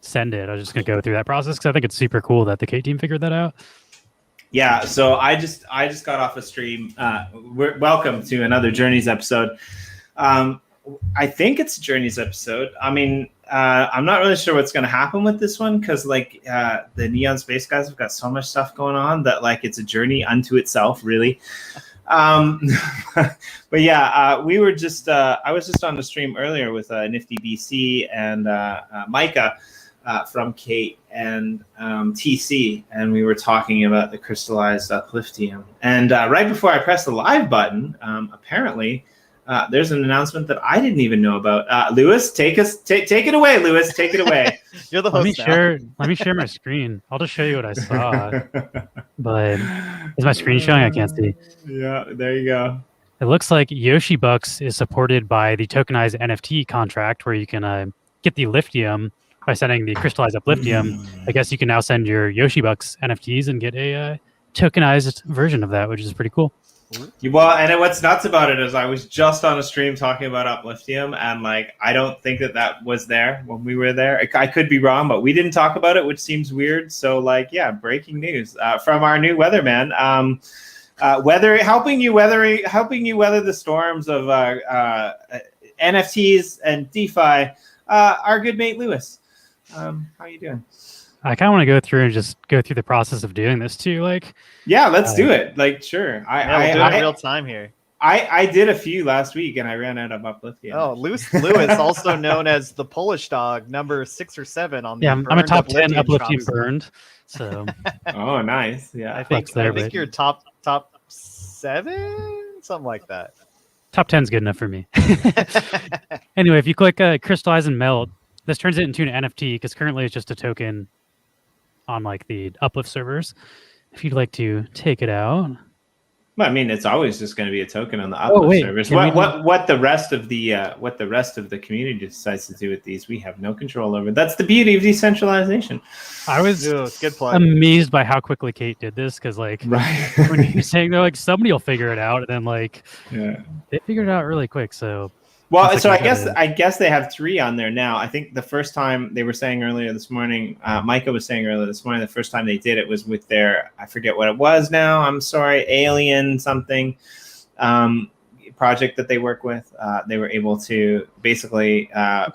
send it. I was just gonna go through that process because I think it's super cool that the K team figured that out. Yeah, so I just got off a stream. Welcome to another Journeys episode. I think it's a Journeys episode. I mean, I'm not really sure what's going to happen with this one because like the Neon Space guys have got so much stuff going on that like it's a journey unto itself, really. But yeah, we were just I was just on the stream earlier with Nifty BC and Micah from Kate and TC, and we were talking about the crystallized upliftium. And right before I pressed the live button, apparently there's an announcement that I didn't even know about. Lewis, take it away, Lewis. Take it away. You're the host. Let me share my screen. I'll just show you what I saw. But is my screen showing? I can't see. Yeah, there you go. It looks like Yoshi Bucks is supported by the tokenized NFT contract where you can get the Liftium by sending the crystallized upliftium. I guess you can now send your Yoshi Bucks NFTs and get a tokenized version of that, which is pretty cool. Well, and what's nuts about it is I was just on a stream talking about upliftium, and like I don't think that was there when we were there. I could be wrong, but we didn't talk about it, which seems weird. So like, yeah, breaking news from our new weatherman. Helping you weather the storms of NFTs and DeFi. Our good mate Lewis. How are you doing? I kind of want to go through and just go through the process of doing this too. Like, yeah, let's do it. Like, sure. We'll do it in real time here. I did a few last week and I ran out of upliftium. Oh, Lewis, also known as the Polish dog, number 6 or 7 on the. Yeah, I'm a top 10 upliftium burned. So. Oh, nice. Yeah, I think you're top 7, something like that. Top 10 is good enough for me. Anyway, if you click crystallize and melt, this turns it into an NFT because currently it's just a token on like the Uplift servers. If you'd like to take it out. Well, I mean, it's always just going to be a token on the Uplift servers. What the rest of the community decides to do with these, we have no control over. That's the beauty of decentralization. I was good plug. Amazed by how quickly Kate did this because like when you're saying they're like somebody will figure it out, and then like they figured it out really quick. So. Well, so I guess they have 3 on there now. I think the first time they were saying earlier this morning, Micah was saying earlier this morning, the first time they did it was with their, I forget what it was now. I'm sorry, Alien something project that they work with. They were able to basically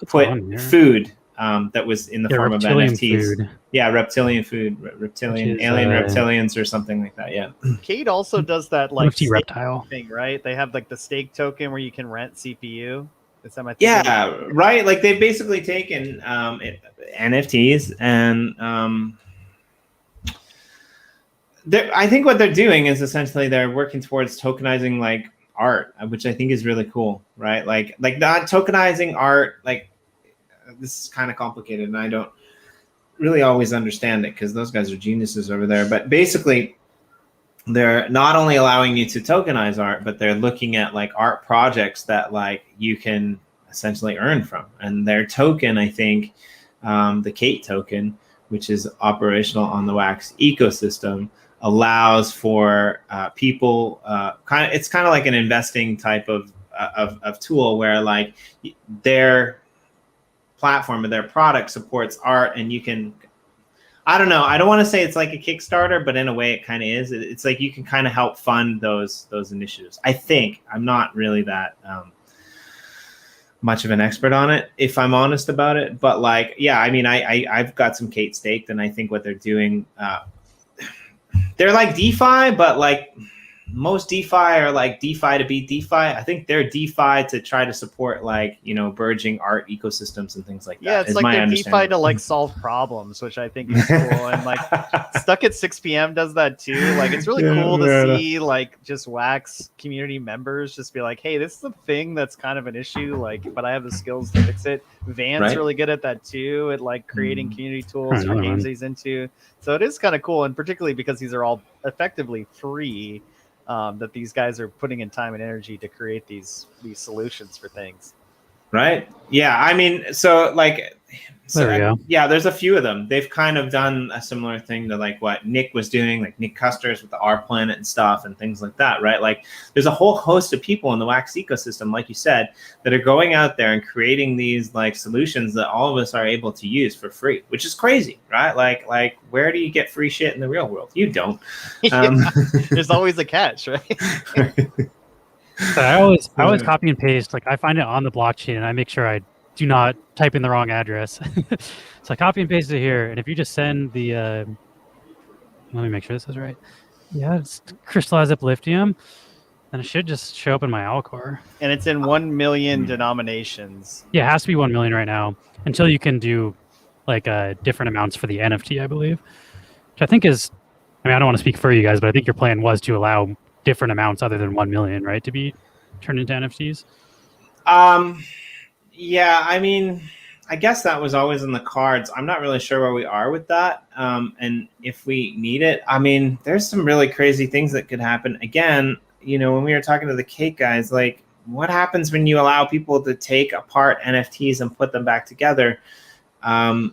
put food that was in the form of NFTs. Food. Yeah, reptilian food, alien reptilians or something like that. Yeah. Kate also does that like NFT reptile thing, right? They have like the stake token where you can rent CPU. Yeah, right. Like they've basically taken NFTs and I think what they're doing is essentially they're working towards tokenizing like art, which I think is really cool, right? Like not tokenizing art. Like this is kind of complicated, and I don't really always understand it because those guys are geniuses over there. But basically, they're not only allowing you to tokenize art, but they're looking at like art projects that like you can essentially earn from. And their token, I think, the Kate token, which is operational on the Wax ecosystem, allows for people it's kind of like an investing type of tool where like their platform or their product supports art, and you can, I don't know, I don't want to say it's like a Kickstarter, but in a way it kind of is. It's like you can kind of help fund those initiatives. I think I'm not really that much of an expert on it, if I'm honest about it, but like, yeah, I mean, I've got some Kate staked, and I think what they're doing, they're like DeFi, but like most DeFi are like DeFi to be DeFi. I think they're DeFi to try to support like, you know, burgeoning art ecosystems and things like that. Yeah, it's like they're DeFi to like solve problems, which I think is cool. And like Stuck at 6 p.m. does that too. Like it's really cool to see like just Wax community members just be like, hey, this is a thing that's kind of an issue, like, but I have the skills to fix it. Van's really good at that too, at like creating community tools for games he's into. So it is kind of cool, and particularly because these are all effectively free. That these guys are putting in time and energy to create these solutions for things. Right. Yeah. I mean, so like, so There we go. yeah, there's a few of them. They've kind of done a similar thing to like what Nick was doing, like Nick Custers with the R Planet and stuff and things like that, right? Like there's a whole host of people in the Wax ecosystem, like you said, that are going out there and creating these like solutions that all of us are able to use for free, which is crazy, right? Like where do you get free shit in the real world? You don't. There's always a catch, right? So I always copy and paste. Like I find it on the blockchain, and I make sure I do not type in the wrong address. So I copy and paste it here, and if you just send the, let me make sure this is right. Yeah, it's crystallized upliftium, then it should just show up in my Alcor. And it's in 1 million denominations. Yeah, it has to be 1 million right now until you can do like different amounts for the NFT, I believe. Which I think is, I mean, I don't want to speak for you guys, but I think your plan was to allow different amounts other than 1 million, right, to be turned into NFTs. Yeah, I mean, I guess that was always in the cards. I'm not really sure where we are with that. And if we need it, I mean, there's some really crazy things that could happen. Again, you know, when we were talking to the Cake guys, like what happens when you allow people to take apart NFTs and put them back together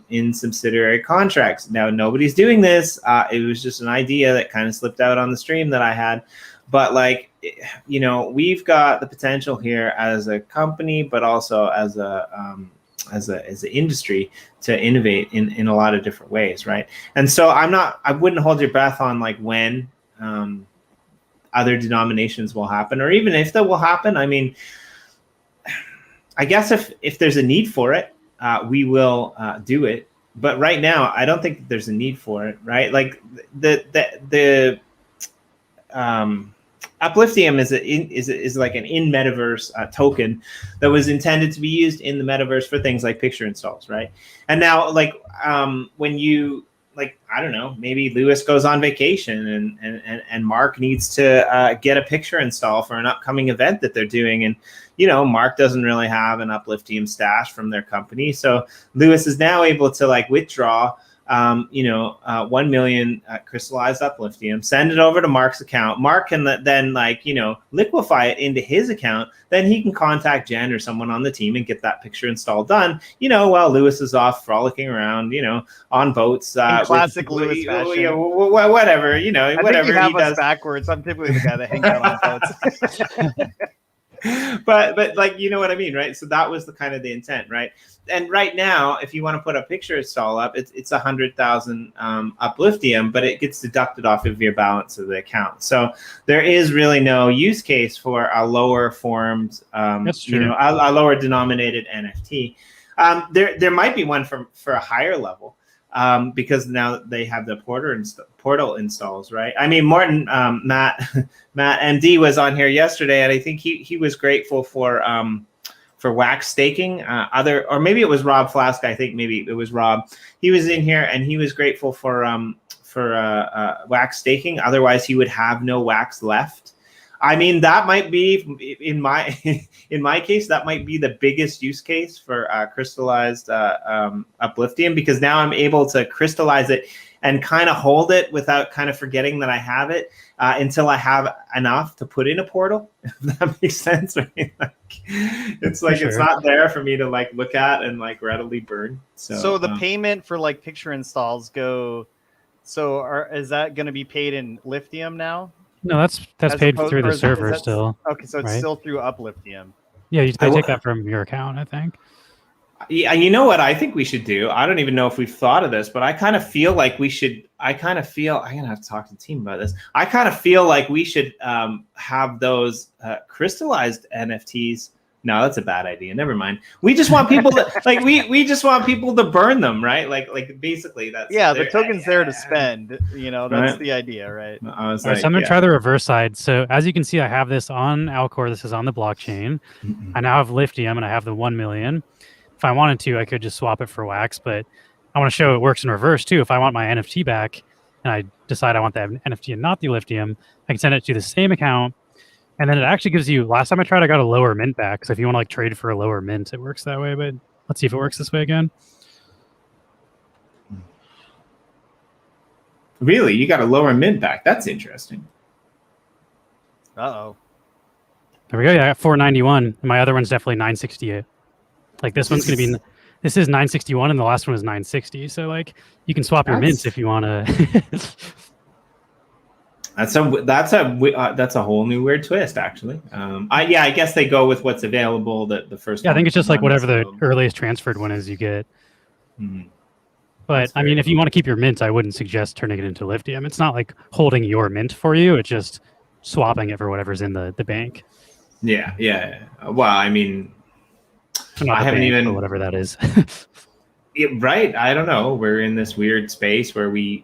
in subsidiary contracts? Now, nobody's doing this. It was just an idea that kind of slipped out on the stream that I had. But like, you know, we've got the potential here as a company, but also as an industry to innovate in a lot of different ways, right? And so I wouldn't hold your breath on like when other denominations will happen, or even if that will happen. I mean, I guess if there's a need for it, we will do it. But right now, I don't think there's a need for it, right? Like the Upliftium is like an in metaverse token that was intended to be used in the metaverse for things like picture installs, right? And now, like when you like, I don't know, maybe Lewis goes on vacation and Mark needs to get a picture install for an upcoming event that they're doing, and you know, Mark doesn't really have an Upliftium stash from their company, so Lewis is now able to like withdraw 1 million crystallized Upliftium, send it over to Mark's account. Mark can then like, you know, liquefy it into his account. Then he can contact Jen or someone on the team and get that picture install done, you know, while Lewis is off frolicking around, you know, on boats. In classic Lewis fashion. Whatever, you know, whatever think you have he does. Backwards. I'm typically the guy that hangs out on boats. but like, you know what I mean, right? So that was the kind of the intent, right? And right now, if you want to put a picture install up, it's 100,000 Upliftium, but it gets deducted off of your balance of the account. So there is really no use case for a lower formed, That's true. you know, a lower denominated NFT. There might be one for a higher level. Because now they have the portal installs, right? I mean, Martin, Matt MD was on here yesterday, and I think he was grateful for wax staking. Or maybe it was Rob Flask. I think maybe it was Rob. He was in here, and he was grateful for wax staking. Otherwise, he would have no wax left. I mean, that might be in my case, that might be the biggest use case for crystallized Upliftium, because now I'm able to crystallize it and kind of hold it without kind of forgetting that I have it until I have enough to put in a portal. If that makes sense. I mean, like, it's like It's not there for me to like look at and like readily burn. So the payment for like picture installs go. So is that going to be paid in Lithium now? No, that's paid through the server still. Okay, so it's still through Upliftium. Yeah, they take that from your account, I think. Yeah, you know what I think we should do? I don't even know if we've thought of this, but I kind of feel like we should. I'm gonna have to talk to the team about this. I kind of feel like we should have those crystallized NFTs. No, that's a bad idea. Never mind. We just want people to like we just want people to burn them, right? Like basically that's the token's there to spend. You know, that's the idea, right? I was so I'm gonna try the reverse side. So as you can see, I have this on Alcor. This is on the blockchain. Mm-hmm. I now have Lithium, and I have the 1 million. If I wanted to, I could just swap it for wax, but I want to show it works in reverse too. If I want my NFT back, and I decide I want that NFT and not the Lithium, I can send it to the same account. And then it actually gives you, last time I tried, I got a lower mint back. So if you want to like trade for a lower mint, it works that way. But let's see if it works this way again. Really? You got a lower mint back? That's interesting. Uh-oh. There we go. Yeah, I got 491. And my other one's definitely 968. Like this one's going to be, this is 961 and the last one is 960. So like you can swap your mints if you want to. That's a whole new weird twist, actually. I guess they go with what's available. The first. Yeah, I think it's just like whatever the available. earliest transferred one is you get. Mhm. But I mean, if you want to keep your mint, I wouldn't suggest turning it into lithium. It's not like holding your mint for you. It's just swapping it for whatever's in the bank. Yeah. Well, I mean, I haven't even, or whatever that is. Right. I don't know. We're in this weird space where we're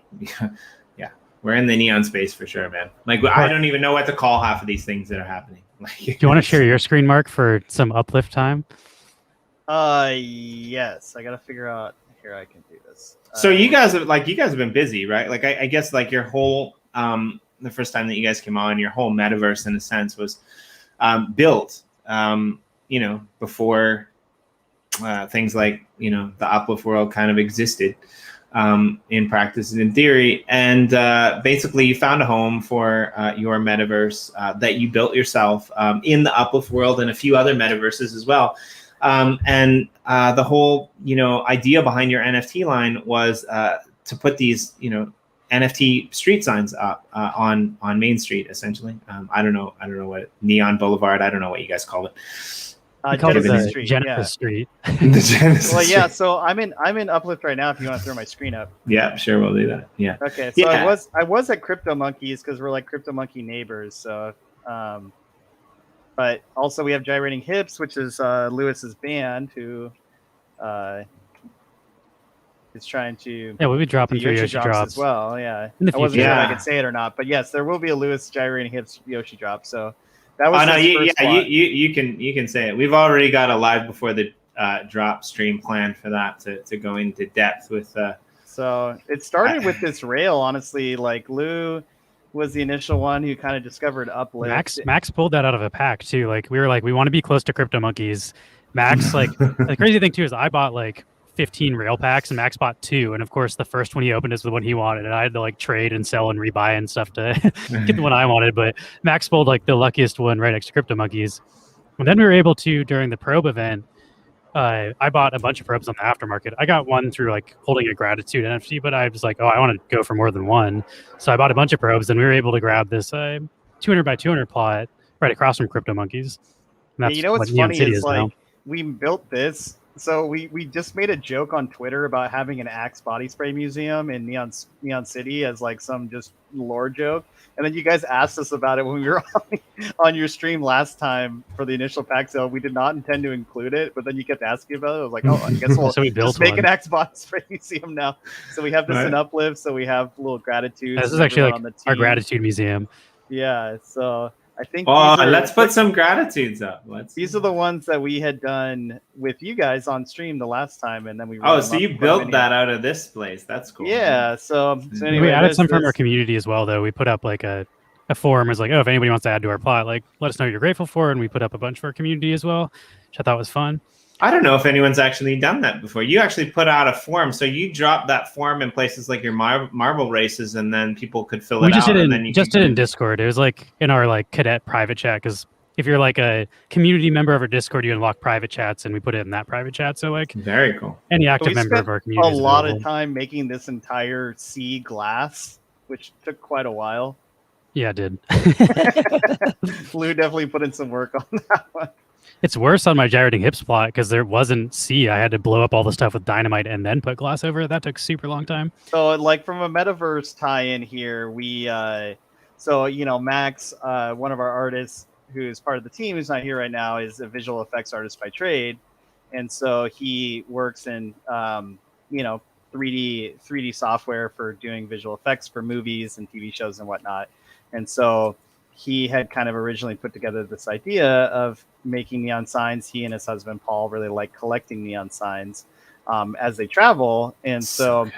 in the neon space for sure, man. Like, I don't even know what to call half of these things that are happening. Like, do you want to share your screen, Mark, for some uplift time? Yes. I got to figure out here I can do this. So you guys have been busy, right? Like, I guess like your whole, the first time that you guys came on, your whole metaverse in a sense was built, before things like, the Uplift World kind of existed. In practice and in theory, and basically you found a home for your metaverse that you built yourself in the Uplift World and a few other metaverses as well. And the whole idea behind your NFT line was to put these NFT street signs up on Main Street, essentially. I don't know what Neon Boulevard. I don't know what you guys call it. Genesis Street. Genesis Street. The Genesis well, yeah. Street. So I'm in Uplift right now. If you want to throw my screen up. Yeah, sure, we'll do that. Yeah. Okay. So I was at Crypto Monkeys because we're like Crypto Monkey neighbors. So, but also we have Gyrating Hips, which is Lewis's band, who is trying to. Yeah, we'll be dropping through Yoshi drops as well. Yeah. I wasn't sure if I could say it or not, but yes, there will be a Lewis Gyrating Hips Yoshi drop. So. That was you can say it. We've already got a live before the drop stream planned for that to go into depth with. So it started with this rail, honestly. Like Lou was the initial one who kind of discovered Uplift. Max pulled that out of a pack too. Like we were like, we want to be close to Crypto Monkeys. Max, like the crazy thing too is I bought like 15 rail packs and Max bought 2, and of course the first one he opened is the one he wanted, and I had to like trade and sell and rebuy and stuff to get the one I wanted. But Max pulled like the luckiest one right next to Crypto Monkeys, and then we were able to, during the probe event, I bought a bunch of probes on the aftermarket. I got one through like holding a gratitude NFT, but I was like, I want to go for more than one, so I bought a bunch of probes, and we were able to grab this 200 by 200 plot right across from Crypto Monkeys. And that's what's funny is like now. We built this. So we just made a joke on Twitter about having an Axe body spray museum in Neon City as like some just lore joke. And then you guys asked us about it when we were on your stream last time for the initial pack sale. We did not intend to include it, but then you kept asking about it. I was like, I guess we'll so we built just make an Axe body spray museum now. So we have this in Uplift. So we have little gratitude. This is actually like our gratitude museum. Yeah. So I think. Let's put some gratitudes up. These are the ones that we had done with you guys on stream the last time, and then we. So you built that out of this place? That's cool. Yeah. So anyway, we added some from our community as well, though. We put up like a forum. It's like, if anybody wants to add to our plot, like let us know what you're grateful for, and we put up a bunch for our community as well, which I thought was fun. I don't know if anyone's actually done that before. You actually put out a form, so you dropped that form in places like your marble races, and then people could fill it out. Did it in Discord. It was like in our like cadet private chat, because if you're like a community member of our Discord, you unlock private chats, and we put it in that private chat. So like very cool. Any active member of our community. A lot of time making this entire sea glass, which took quite a while. Yeah, it did. Lou definitely put in some work on that one. It's worse on my gyrating hips plot because there wasn't C. I had to blow up all the stuff with dynamite and then put glass over it. That took super long time. So like from a metaverse tie-in here, we Max, one of our artists who is part of the team who's not here right now, is a visual effects artist by trade. And so he works in 3D software for doing visual effects for movies and TV shows and whatnot. And so he had kind of originally put together this idea of making neon signs. He and his husband Paul really like collecting neon signs as they travel, and so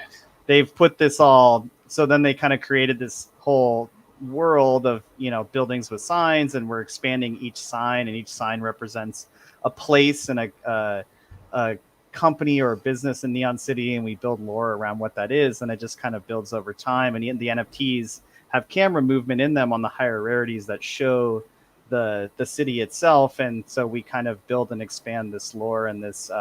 they've put this all. So then they kind of created this whole world of buildings with signs, and we're expanding each sign, and each sign represents a place and a company or a business in Neon City, and we build lore around what that is, and it just kind of builds over time. And the NFTs have camera movement in them on the higher rarities that show the city itself. And so we kind of build and expand this lore and this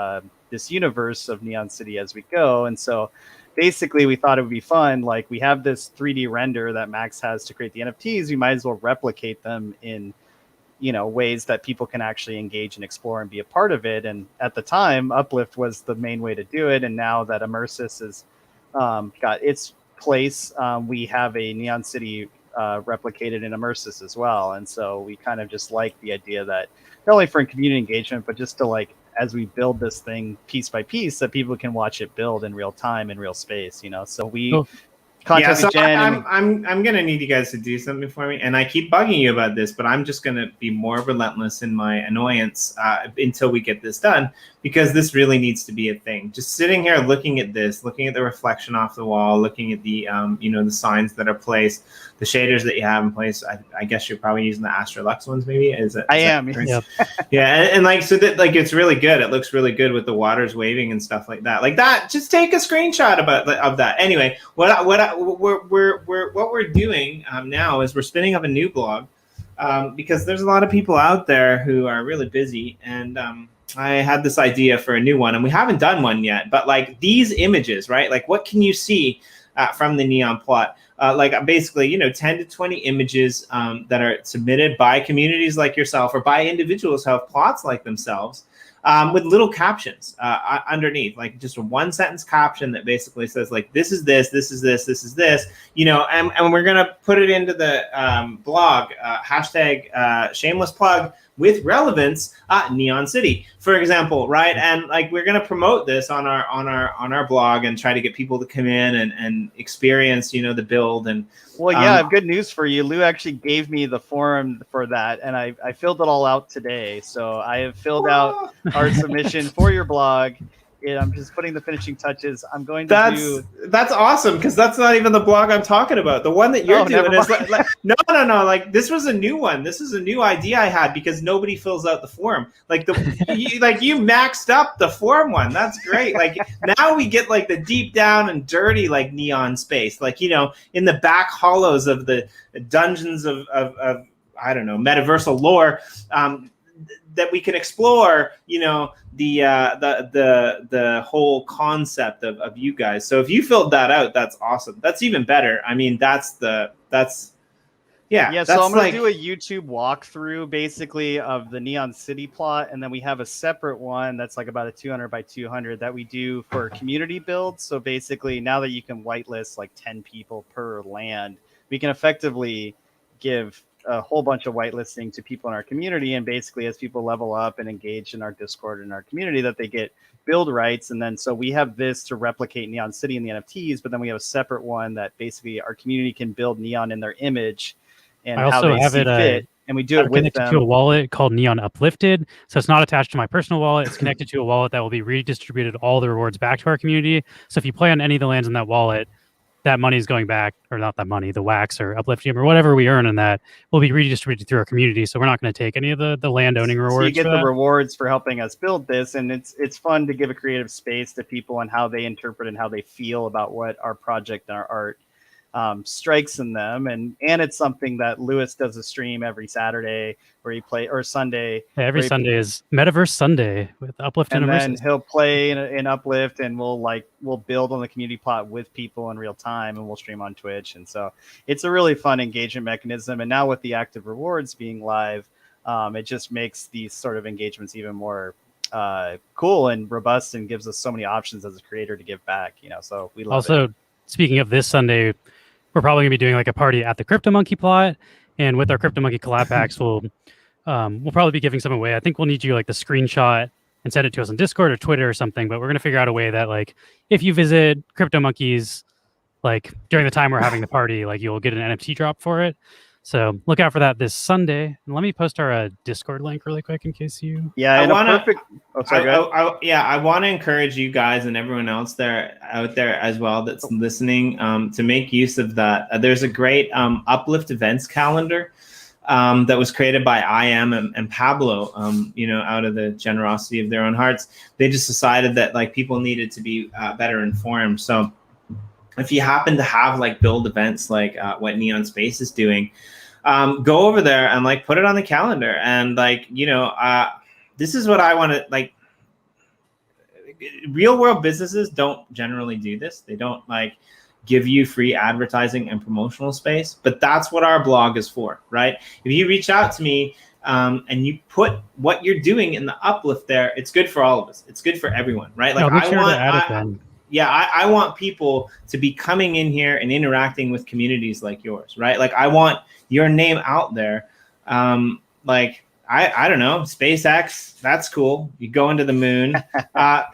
universe of Neon City as we go. And so basically we thought it would be fun. Like, we have this 3D render that Max has to create the NFTs. We might as well replicate them in, you know, ways that people can actually engage and explore and be a part of it. And at the time, Uplift was the main way to do it. And now that Immersis has got its place, we have a Neon City replicated in Immersis as well. And so we kind of just like the idea that not only for community engagement, but just to, like, as we build this thing piece by piece, that people can watch it build in real time, in real space, you know. So we contacted Jen. I'm gonna need you guys to do something for me, and I keep bugging you about this, but I'm just gonna be more relentless in my annoyance until we get this done, because this really needs to be a thing. Just sitting here looking at this, looking at the reflection off the wall, looking at the you know, the signs that are placed, the shaders that you have in place. I guess you're probably using the Astrolux ones, maybe. I am. Yep. Yeah, and like, so that, like, it's really good. It looks really good with the waters waving and stuff like that. Like that. Just take a screenshot of that. Anyway, what we're doing now is we're spinning up a new blog because there's a lot of people out there who are really busy, and I had this idea for a new one, and we haven't done one yet. But like these images, right? Like, what can you see from the Neon plot? Like basically, you know, 10 to 20 images that are submitted by communities like yourself or by individuals who have plots like themselves, with little captions underneath, like just a 1-sentence caption that basically says, like, this is this, this is this, this is this, you know, and we're going to put it into the blog, hashtag shameless plug, with relevance, Neon City, for example, right? And like, we're going to promote this on our blog and try to get people to come in and experience, you know, the build. And well, yeah, I have good news for you. Lou actually gave me the form for that, and I filled it all out today. So I have filled out our submission for your blog. And I'm just putting the finishing touches. I'm going to that's awesome, because that's not even the blog I'm talking about. The one that you're doing is like no. Like, this was a new one. This is a new idea I had, because nobody fills out the form. Like you maxed up the form one. That's great. Like, now we get like the deep down and dirty, like, neon space, like, you know, in the back hollows of the dungeons of I don't know, metaversal lore. That we can explore, you know, the whole concept of you guys. So if you filled that out, that's awesome. That's even better. I mean, that's yeah. So I'm going to do a YouTube walkthrough basically of the Neon City plot, and then we have a separate one that's like about a 200 by 200 that we do for community builds. So basically, now that you can whitelist like 10 people per land, we can effectively give a whole bunch of whitelisting to people in our community, and basically, as people level up and engage in our Discord and our community, that they get build rights. And then so we have this to replicate Neon City in the NFTs, but then we have a separate one that basically our community can build Neon in their image and how they see fit. And we do it with them. To a wallet called Neon Uplifted, so it's not attached to my personal wallet. It's connected to a wallet that will be redistributed all the rewards back to our community. So if you play on any of the lands in that wallet, that money is going back, or not that money, the wax or uplifting or whatever we earn in that will be redistributed through our community. So we're not going to take any of the land owning rewards. So you get the rewards for helping us build this, and it's fun to give a creative space to people and how they interpret and how they feel about what our project and our art strikes in them. And it's something that Lewis does a stream every Saturday where he play, or Sunday. Yeah, every Sunday is Metaverse Sunday with Uplift and then he'll play in Uplift, and we'll build on the community plot with people in real time, and we'll stream on Twitch. And so it's a really fun engagement mechanism. And now with the active rewards being live, it just makes these sort of engagements even more cool and robust, and gives us so many options as a creator to give back, you know. So we love it. Also, speaking of this Sunday, we're probably gonna be doing like a party at the CryptoMonkey plot, and with our CryptoMonkey collab packs, we'll probably be giving some away. I think we'll need you like the screenshot and send it to us on Discord or Twitter or something. But we're gonna figure out a way that, like, if you visit CryptoMonkeys, like during the time we're having the party, like you'll get an NFT drop for it. So look out for that this Sunday. And let me post our Discord link really quick in case you. Yeah, I want to encourage you guys and everyone else out there as well that's listening to make use of that. There's a great Uplift events calendar that was created by I Am and Pablo. You know, out of the generosity of their own hearts, they just decided that like people needed to be better informed. So if you happen to have like build events like what Neon Space is doing, go over there and like put it on the calendar. And like, this is what I want to like. Real world businesses don't generally do this. They don't like give you free advertising and promotional space, but that's what our blog is for, right? If you reach out to me and you put what you're doing in the Uplift there, it's good for all of us. It's good for everyone, right? Like I want people to be coming in here and interacting with communities like yours, right? Like I want your name out there. Like I don't know, SpaceX, that's cool. You go into the moon.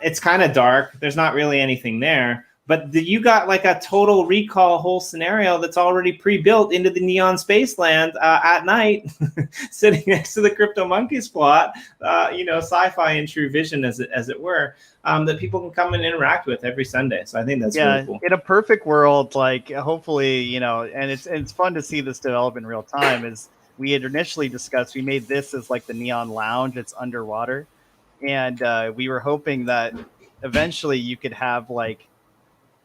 It's kind of dark. There's not really anything there. But you got like a total recall whole scenario that's already pre-built into the Neon Spaceland at night, sitting next to the Crypto Monkeys plot, sci-fi in true vision as it were, that people can come and interact with every Sunday. So I think that's really cool. In a perfect world, like hopefully, and it's fun to see this develop in real time. Is we had initially discussed, we made this as like the Neon Lounge. It's underwater, and we were hoping that eventually you could have like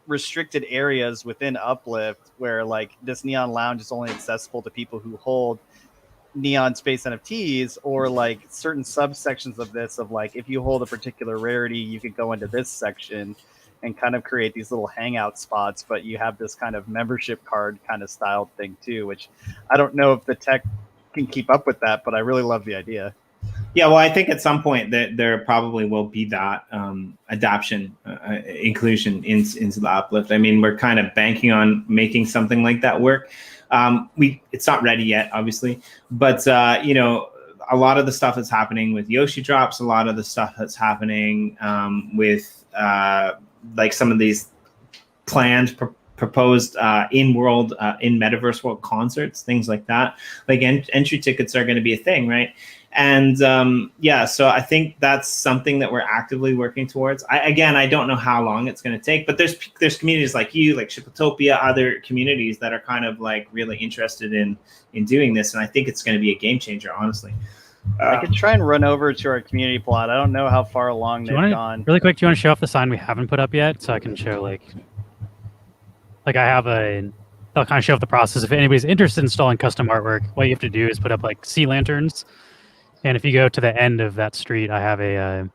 restricted areas within Uplift where like this Neon Lounge is only accessible to people who hold Neon Space NFTs, or like certain subsections of this of like, if you hold a particular rarity, you could go into this section and kind of create these little hangout spots, but you have this kind of membership card kind of styled thing too, which I don't know if the tech can keep up with that, but I really love the idea. Yeah, well, I think at some point there probably will be that adoption, inclusion into the Uplift. I mean, we're kind of banking on making something like that work. It's not ready yet, obviously, but a lot of the stuff that's happening with Yoshi drops, a lot of the stuff that's happening with like some of these planned proposed in-world, in metaverse world concerts, things like that. Like entry tickets are going to be a thing, right? And so I think that's something that we're actively working towards. I don't know how long it's going to take, but there's communities like you, like Shipotopia, other communities that are kind of like really interested in doing this, and I think it's going to be a game changer, honestly. I could try and run over to our community plot. I don't know how far along they've gone. Really quick, do you want to show off the sign we haven't put up yet, so I can show like I have I'll kind of show off the process. If anybody's interested in installing custom artwork, what you have to do is put up like sea lanterns. And if you go to the end of that street, I have a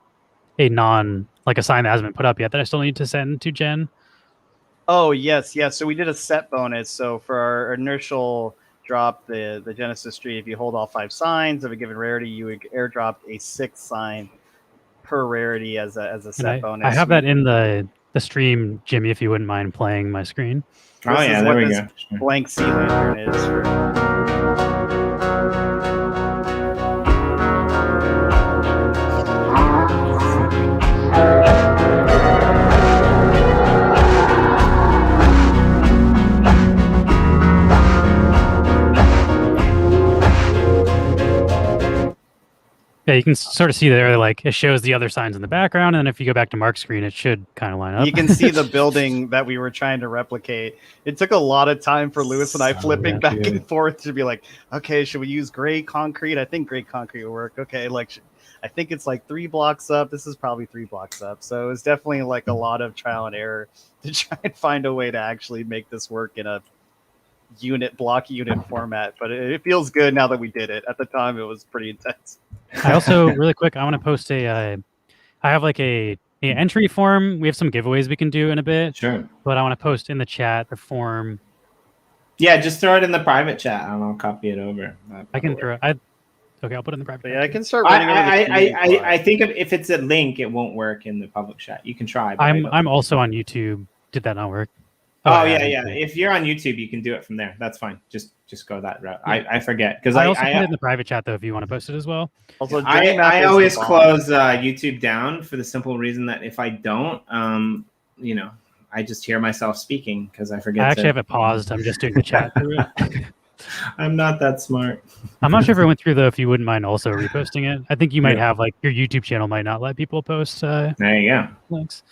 sign that hasn't been put up yet that I still need to send to Jen. Oh, yes. So we did a set bonus. So for our initial drop, the Genesis street, if you hold all 5 signs of a given rarity, you would airdrop a 6th sign per rarity as a set bonus. I have that in the stream, Jimmy, if you wouldn't mind playing my screen. There we go. Blank sea lantern is for... Yeah, you can sort of see there, like it shows the other signs in the background, and if you go back to Mark's screen, it should kind of line up. You can see the building that we were trying to replicate. It took a lot of time for Lewis and I flipping back and forth to be like, okay, should we use gray concrete? I think gray concrete will work. Okay, I think it's like 3 blocks up. This is probably 3 blocks up. So it was definitely like a lot of trial and error to try and find a way to actually make this work in a block unit format. But it feels good now that we did it. At the time, it was pretty intense. I also, really quick, I want to post I have like a entry form. We have some giveaways we can do in a bit. Sure. But I want to post in the chat the form. Yeah, just throw it in the private chat and I'll copy it over. I can throw it. Okay, I'll put it in the private chat. Yeah, I can start running I think if it's a link, it won't work in the public chat. You can try. I'm also on YouTube. Did that not work? Oh yeah. If you're on YouTube, you can do it from there. That's fine. Just go that route. Yeah. I forget because I also put it in the private chat though. If you want to post it as well. Also, I always close YouTube down for the simple reason that if I don't, I just hear myself speaking because I forget. I actually have it paused. I'm just doing the chat through it. I'm not that smart. I'm not sure if it went through though. If you wouldn't mind also reposting it, I think you might have like your YouTube channel might not let people post. There you go. Links.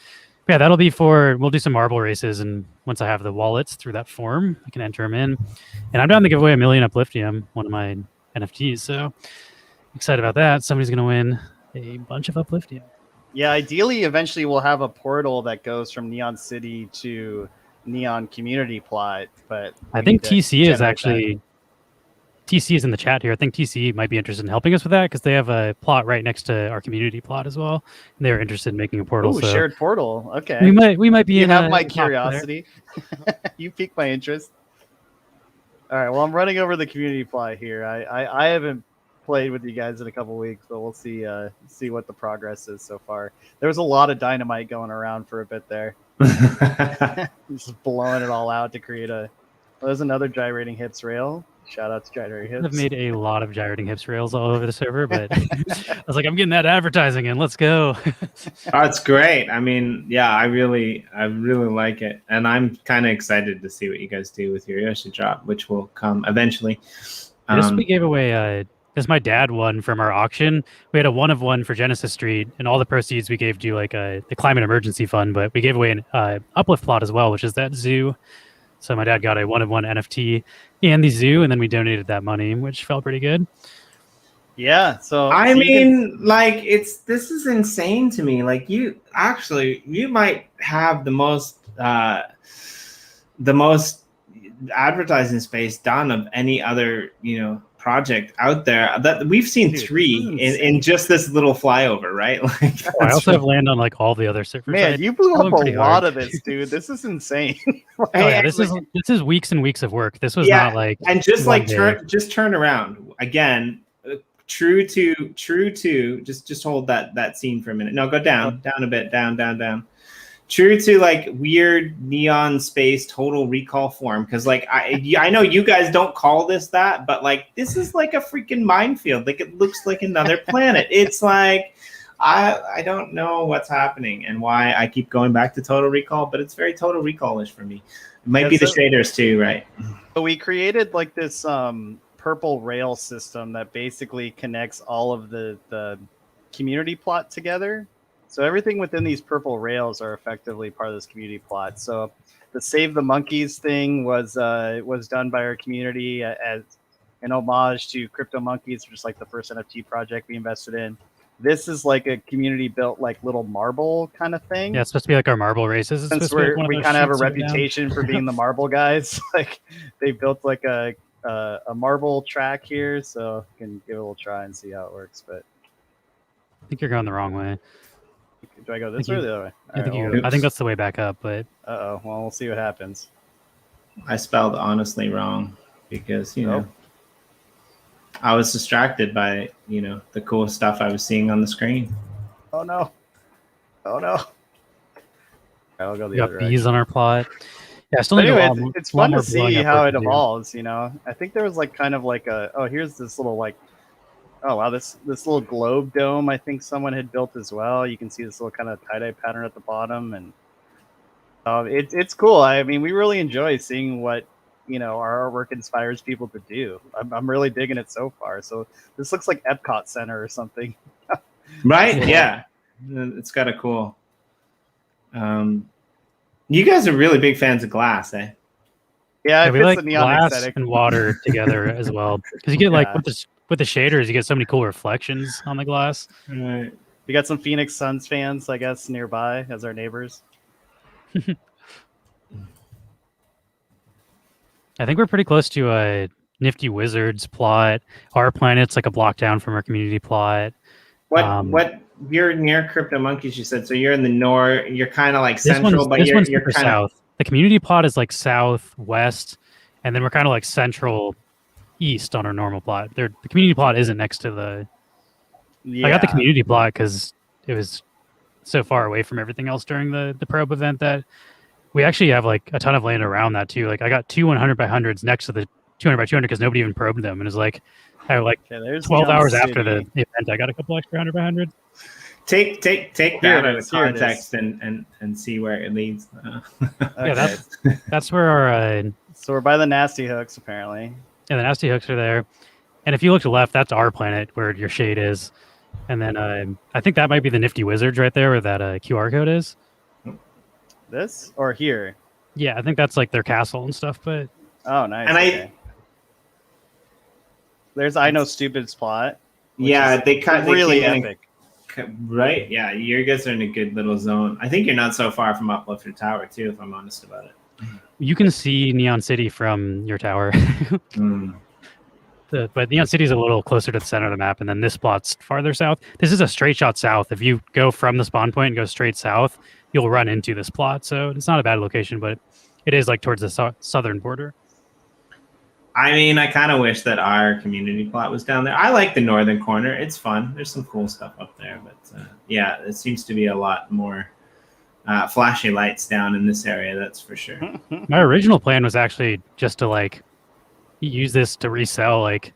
Yeah, that'll be we'll do some marble races, and once I have the wallets through that form, I can enter them in. And I'm down to give away 1 million Upliftium, one of my NFTs, so excited about that. Somebody's going to win a bunch of Upliftium. Yeah, ideally, eventually we'll have a portal that goes from Neon City to Neon Community Plot, but I think TC is actually TC is in the chat here. I think TC might be interested in helping us with that because they have a plot right next to our community plot as well. And they're interested in making a portal. Ooh, so shared portal. Okay. we might be You in have my in talks there. curiosity. You piqued my interest. All right. Well, I'm running over the community plot here. I haven't played with you guys in a couple weeks, but we'll see what the progress is so far. There was a lot of dynamite going around for a bit there. Just blowing it all out to create a. Well, there's another gyrating hips rail. Shout out to gyrating hips. I've made a lot of gyrating hips rails all over the server, but I was like, I'm getting that advertising in. Let's go. Oh, it's great. I mean, yeah, I really like it, and I'm kind of excited to see what you guys do with your Yoshi drop, which will come eventually. This we gave away. This my dad won from our auction. We had a 1-of-1 for Genesis Street, and all the proceeds we gave to like the climate emergency fund. But we gave away an uplift plot as well, which is that zoo. So my dad got a 1-of-1 NFT and the zoo, and then we donated that money, which felt pretty good. Yeah. So I mean, like this is insane to me. Like you might have the most advertising space done of any other, project out there. That we've seen. Dude, 3 in just this little flyover, right? Like I also have land on like all the other servers. Man, you blew up a lot of this, dude. This is insane. This is weeks and weeks of work. This was not like, and just like turn around again. True to just hold that scene for a minute. No, go down a bit, down. True to like weird neon space total recall form, because like I know you guys don't call this that, but like this is like a freaking minefield. Like it looks like another planet. It's like I don't know what's happening and why I keep going back to Total Recall, but it's very Total Recall-ish for me. It might be the shaders too, right? So we created like this purple rail system that basically connects all of the community plot together. So everything within these purple rails are effectively part of this community plot. So the Save the Monkeys thing was done by our community as an homage to Crypto Monkeys, which is like the first NFT project we invested in. This is like a community built like little marble kind of thing. Yeah, it's supposed to be like our marble races. Since we kind of have a reputation for being the marble guys, like they built like a marble track here, so you can give it a little try and see how it works. But I think you're going the wrong way. Do I go this way or the other way? I think that's the way back up, but well, we'll see what happens. I spelled honestly wrong because I was distracted by the cool stuff I was seeing on the screen. Oh no! I'll go the other way. Bees on our plot. Yeah, still it's fun to see how it evolves. I think there was like kind of like here's this little like. Oh wow, this little globe dome I think someone had built as well. You can see this little kind of tie-dye pattern at the bottom, and it's cool. I mean, we really enjoy seeing what our artwork inspires people to do. I'm really digging it so far. So this looks like Epcot Center or something. Right? Yeah, it's kind of cool. You guys are really big fans of glass, eh? Yeah, we like glass aesthetic. And water together as well, because you get like with the shaders, you get so many cool reflections on the glass. Right. We got some Phoenix Suns fans, I guess, nearby as our neighbors. I think we're pretty close to a Nifty Wizards plot. Our planet's like a block down from our community plot. What you're near Crypto Monkeys, you said, so you're in the north. You're kind of like central, but you're kind of south. The community plot is like southwest, and then we're kind of like central east on our normal plot. The community plot isn't next to the. Yeah. I got the community plot because it was so far away from everything else during the probe event that we actually have like a ton of land around that too. Like I got 2 100 by 100s next to the 200 by 200 because nobody even probed them, and it was like 12 hours after the event, I got a couple extra 100 by 100. Take that out of context and see where it leads. Yeah, that's where our. So we're by the nasty hooks apparently. Yeah, the nasty hooks are there, and if you look to the left, that's our planet where your shade is, and then I think that might be the Nifty Wizards right there where that QR code is. This or here? Yeah, I think that's like their castle and stuff. But oh, nice. And there's I Know Stupid's plot. Yeah, they really epic. Right? Yeah, you guys are in a good little zone. I think you're not so far from Uplift Tower too, if I'm honest about it. You can see Neon City from your tower. But Neon City is a little closer to the center of the map, and then this plot's farther south. This is a straight shot south. If you go from the spawn point and go straight south, you'll run into this plot. So it's not a bad location, but it is like towards the southern border. I mean, I kind of wish that our community plot was down there. I like the northern corner. It's fun. There's some cool stuff up there, but yeah, it seems to be a lot more flashy lights down in this area. That's for sure. My original plan was actually just to like use this to resell. Like,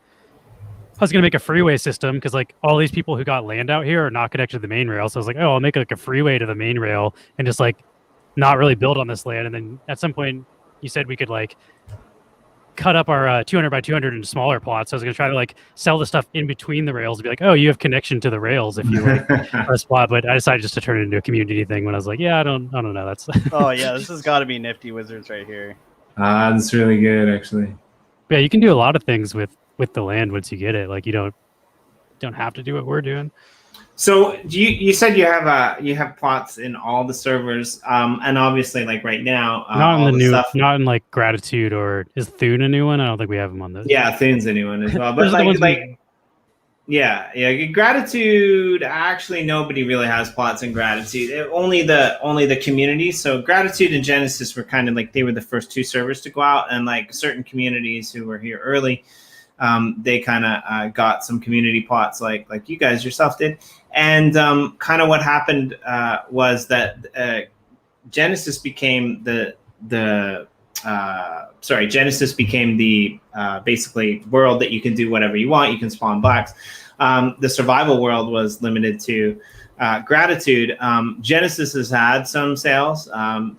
I was gonna make a freeway system because like all these people who got land out here are not connected to the main rail. So I was like, oh, I'll make like a freeway to the main rail and just like not really build on this land. And then at some point, you said we could like cut up our 200 by 200 into smaller plots. So I was going to try to like sell the stuff in between the rails and be like, oh, you have connection to the rails if you like press plot. But I decided just to turn it into a community thing when I was like, yeah, I don't know. That's Oh yeah, this has got to be nifty wizards right here. That's really good, actually. Yeah, you can do a lot of things with the land once you get it. Like you don't have to do what we're doing. So you said you have plots in all the servers, and obviously like right now, Not in the new, stuff, not in like Gratitude or is Thune a new one? I don't think we have them on those. yeah, Thune's a new one as well. But yeah, Gratitude. Actually, nobody really has plots in Gratitude. Only the community. So Gratitude and Genesis were kind of like they were the first two servers to go out, and like certain communities who were here early, they kind of got some community plots like you guys yourself did. And kind of what happened was that Genesis became the basically world that you can do whatever you want. You can spawn blacks. The survival world was limited to Gratitude. Genesis has had some sales,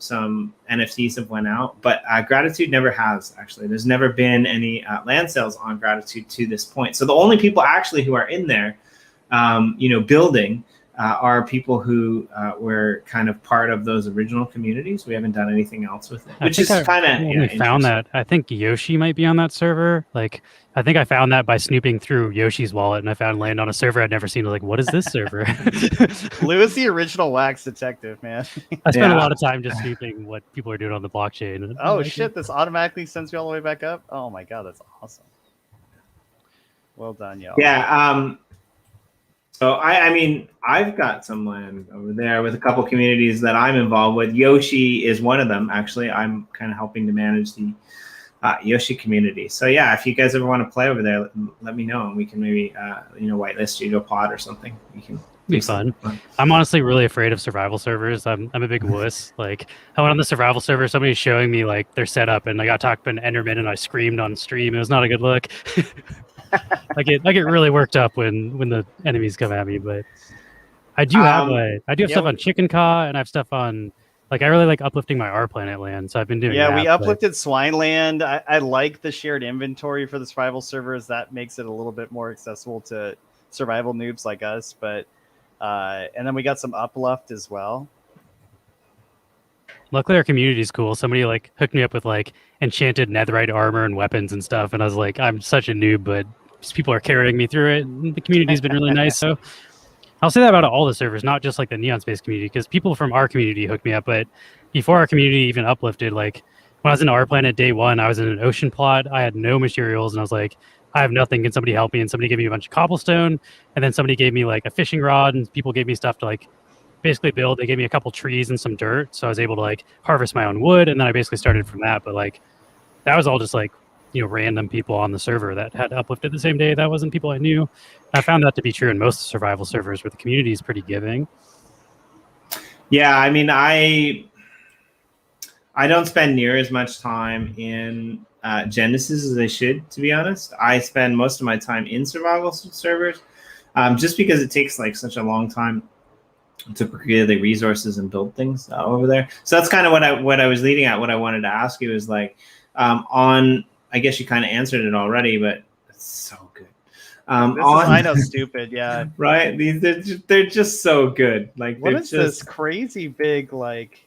some NFTs have went out, but Gratitude never has. Actually, there's never been any land sales on Gratitude to this point. So the only people actually who are in there, building, are people who were kind of part of those original communities. We haven't done anything else with it, which is kind of found that. I think Yoshi might be on that server. Like, I think I found that by snooping through Yoshi's wallet, and I found land on a server I'd never seen. I was like, what is this server? Lou is the original wax detective, man. I spent a lot of time just snooping what people are doing on the blockchain. Oh shit! This automatically sends me all the way back up. Oh my god, that's awesome. Well done, y'all. Yeah. So I mean, I've got some land over there with a couple communities that I'm involved with. Yoshi is one of them. Actually, I'm kind of helping to manage the Yoshi community. So yeah, if you guys ever want to play over there, let me know, and we can maybe whitelist you to a pod or something. We can be fun. I'm honestly really afraid of survival servers. I'm a big wuss. Like I went on the survival server, somebody's showing me like their setup, and I got talked about an Enderman, and I screamed on stream. It was not a good look. I get really worked up when the enemies come at me, but I do have stuff on Chicken Caw, and I have stuff on like I really like uplifting my R Planet land, so I've been doing. Yeah, we uplifted Swine Land. I like the shared inventory for the survival servers. That makes it a little bit more accessible to survival noobs like us. But and then we got some uplift as well. Luckily, our community is cool. Somebody like hooked me up with like enchanted netherite armor and weapons and stuff, and I was like, I'm such a noob, but people are carrying me through it. And the community's been really nice. So I'll say that about all the servers, not just like the Neon Space community, because people from our community hooked me up. But before our community even uplifted, like when I was in our planet day one, I was in an ocean plot. I had no materials, and I was like, I have nothing. Can somebody help me? And somebody gave me a bunch of cobblestone, and then somebody gave me like a fishing rod, and people gave me stuff to like basically build. They gave me a couple trees and some dirt, so I was able to like harvest my own wood, and then I basically started from that. But like that was all just like random people on the server that had uplifted the same day. That wasn't people I knew. I found that to be true in most survival servers where the community is pretty giving. Yeah, I mean, I don't spend near as much time in Genesis as I should, to be honest. I spend most of my time in survival servers, just because it takes like such a long time to procure the resources and build things over there. So that's kind of what I was leading at. What I wanted to ask you is like I guess you kind of answered it already, but it's so good. I know, stupid, yeah. Right? They're just so good. Like, what is this crazy big like?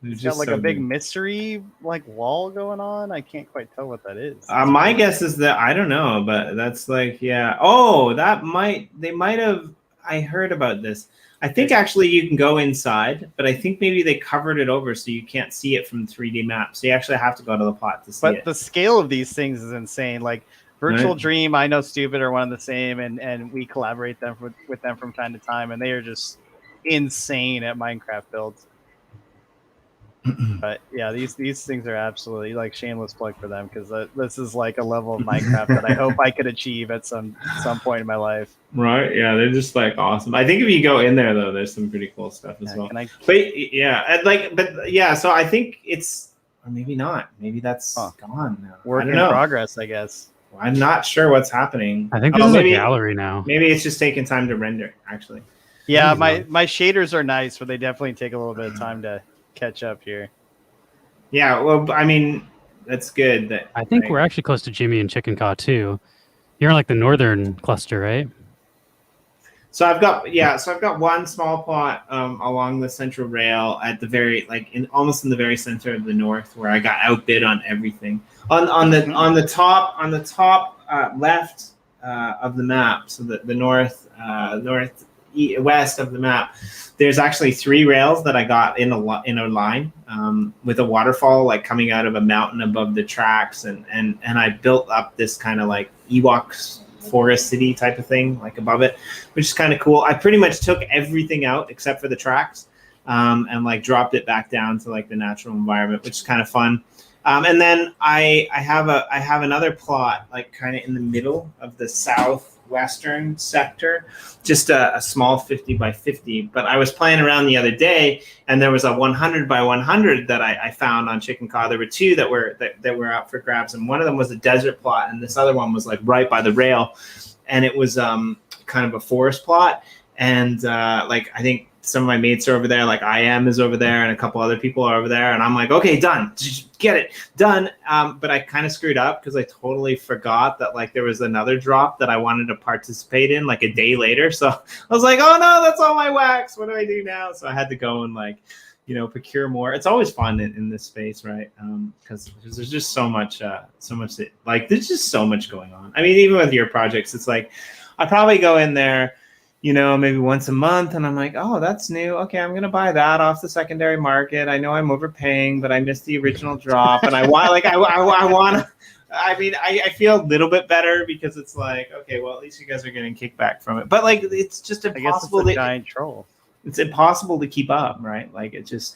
It's got like a big mystery like wall going on. I can't quite tell what that is. My guess is that I don't know, but that's like Oh, they might have. I heard about this. I think actually you can go inside, but I think maybe they covered it over so you can't see it from the 3D map. So you actually have to go to the plot to see it. But the scale of these things is insane. Like Virtual Right. Dream, I Know Stupid are one of the same, and we collaborate with them from time to time, and they are just insane at Minecraft builds. But yeah, these things are absolutely like shameless plug for them, because this is like a level of Minecraft that I hope I could achieve at some point in my life. Right. Yeah, they're just like awesome. I think if you go in there though, there's some pretty cool stuff as well. But yeah, so I think it's, or maybe not. Maybe that's gone now. Work in progress, I guess. I'm not sure what's happening. I think this is a gallery now. Maybe it's just taking time to render, actually. Yeah, my shaders are nice, but they definitely take a little bit of time to catch up here. Yeah, well, I mean, that's good. That I think we're actually close to Jimmy and Chicken Caw too. You're in like the northern cluster, right? So I've got one small plot along the central rail at the very almost in the very center of the north, where I got outbid on everything. On the top left of the map, so the northwest of the map, there's actually 3 rails that I got in a line with a waterfall like coming out of a mountain above the tracks, and I built up this kind of like Ewoks forest city type of thing like above it, which is kind of cool. I pretty much took everything out except for the tracks and like dropped it back down to like the natural environment, which is kind of fun. And then I have another plot like kind of in the middle of the southwestern sector, just a small 50 by 50. But I was playing around the other day, and there was a 100 by 100 that I found on Chicken Caw. There were 2 that were out for grabs, and one of them was a desert plot, and this other one was like right by the rail, and it was kind of a forest plot. And like I think some of my mates are over there, like is over there, and a couple other people are over there, and I'm like, okay, done, just get it done. But I kind of screwed up because I totally forgot that like there was another drop that I wanted to participate in like a day later. So I was like, oh no, that's all my wax. What do I do now? So I had to go and like, procure more. It's always fun in this space, right? Because there's just so much there's just so much going on. I mean, even with your projects, it's like I probably go in there, maybe once a month, and I'm like, oh, that's new. Okay, I'm gonna buy that off the secondary market. I know I'm overpaying, but I missed the original drop, and I want I feel a little bit better because it's like, okay, well, at least you guys are getting kickback from it. But like, it's just impossible. It's a giant troll. It's impossible to keep up, right? Like, it's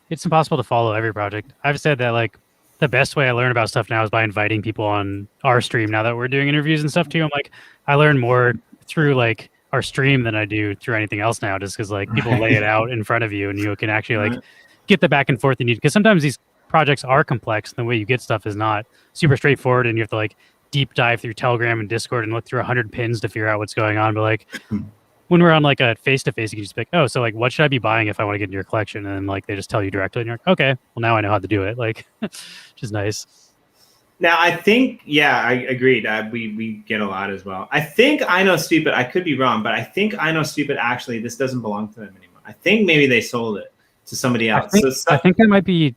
impossible to follow every project. I've said that like the best way I learn about stuff now is by inviting people on our stream. Now that we're doing interviews and stuff too, I'm like, I learn more through like our stream than I do through anything else now, just because like people lay it out in front of you and you can actually like get the back and forth you need, because sometimes these projects are complex and the way you get stuff is not super straightforward, and you have to like deep dive through Telegram and Discord and look through 100 pins to figure out what's going on. But like when we're on like a face-to-face, you can just be like, oh, so like what should I be buying if I want to get into your collection? And like they just tell you directly, and you're like, okay, well now I know how to do it, like which is nice. Now, I think, I agreed. We get a lot as well. I think I Know Stupid, I could be wrong, but I think I Know Stupid, actually, this doesn't belong to them anymore. I think maybe they sold it to somebody else. I think that might be,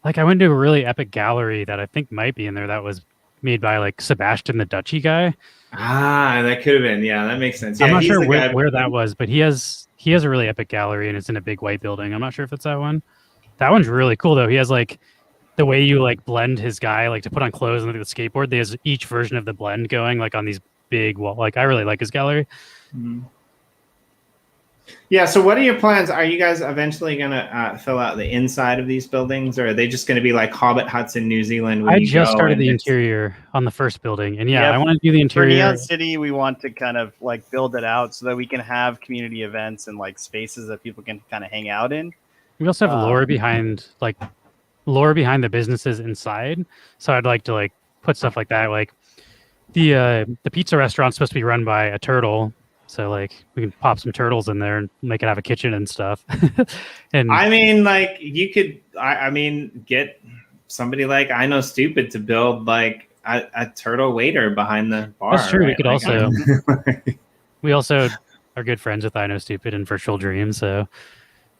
like I went to a really epic gallery that I think might be in there that was made by like Sebastian the Dutchy guy. Ah, that could have been. Yeah, that makes sense. Yeah, I'm not sure where that was, but he has a really epic gallery, and it's in a big white building. I'm not sure if it's that one. That one's really cool, though. He has like the way you like blend his guy, like to put on clothes and the skateboard, there's each version of the blend going like on these big wall. Like I really like his gallery. Mm-hmm. Yeah. So what are your plans? Are you guys eventually going to fill out the inside of these buildings, or are they just going to be like Hobbit huts in New Zealand? I just started the interior on the first building, and I want to do the interior. For Neon City, we want to kind of like build it out so that we can have community events and like spaces that people can kind of hang out in. We also have lore behind the businesses inside, so I'd like to like put stuff like that. Like the pizza restaurant's supposed to be run by a turtle, so like we can pop some turtles in there and make it have a kitchen and stuff. And I mean, like you could, get somebody like I Know Stupid to build like a turtle waiter behind the bar. That's true. Right? We could also we also are good friends with I Know Stupid and Virtual Dream, so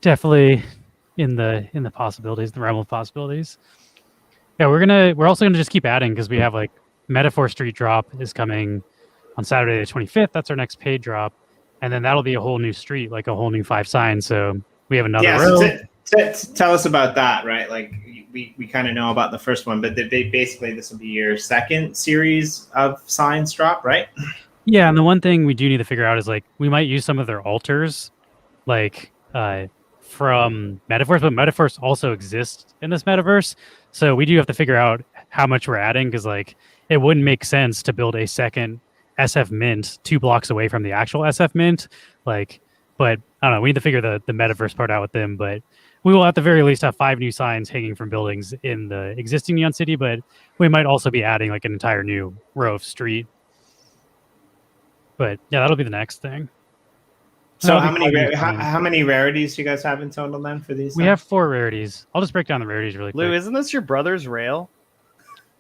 definitely in the possibilities, the realm of possibilities. Yeah, we're also gonna just keep adding, because we have like Metaphor Street drop is coming on Saturday the 25th. That's our next paid drop, and then that'll be a whole new street, like a whole new 5 signs. So we have another row. So Tell us about that, right? Like we kind of know about the first one, but basically this will be your second series of signs drop, right? Yeah, and the one thing we do need to figure out is like we might use some of their alters, like from metaverse, but metaverse also exists in this metaverse, so we do have to figure out how much we're adding because like it wouldn't make sense to build a second SF Mint 2 blocks away from the actual SF Mint, like. But I don't know. We need to figure the metaverse part out with them, but we will at the very least have 5 new signs hanging from buildings in the existing Neon City, but we might also be adding like an entire new row of street. But yeah, that'll be the next thing. So how many rarities do you guys have in total then for these? We have 4 rarities. I'll just break down the rarities really quick. Lou, isn't this your brother's rail?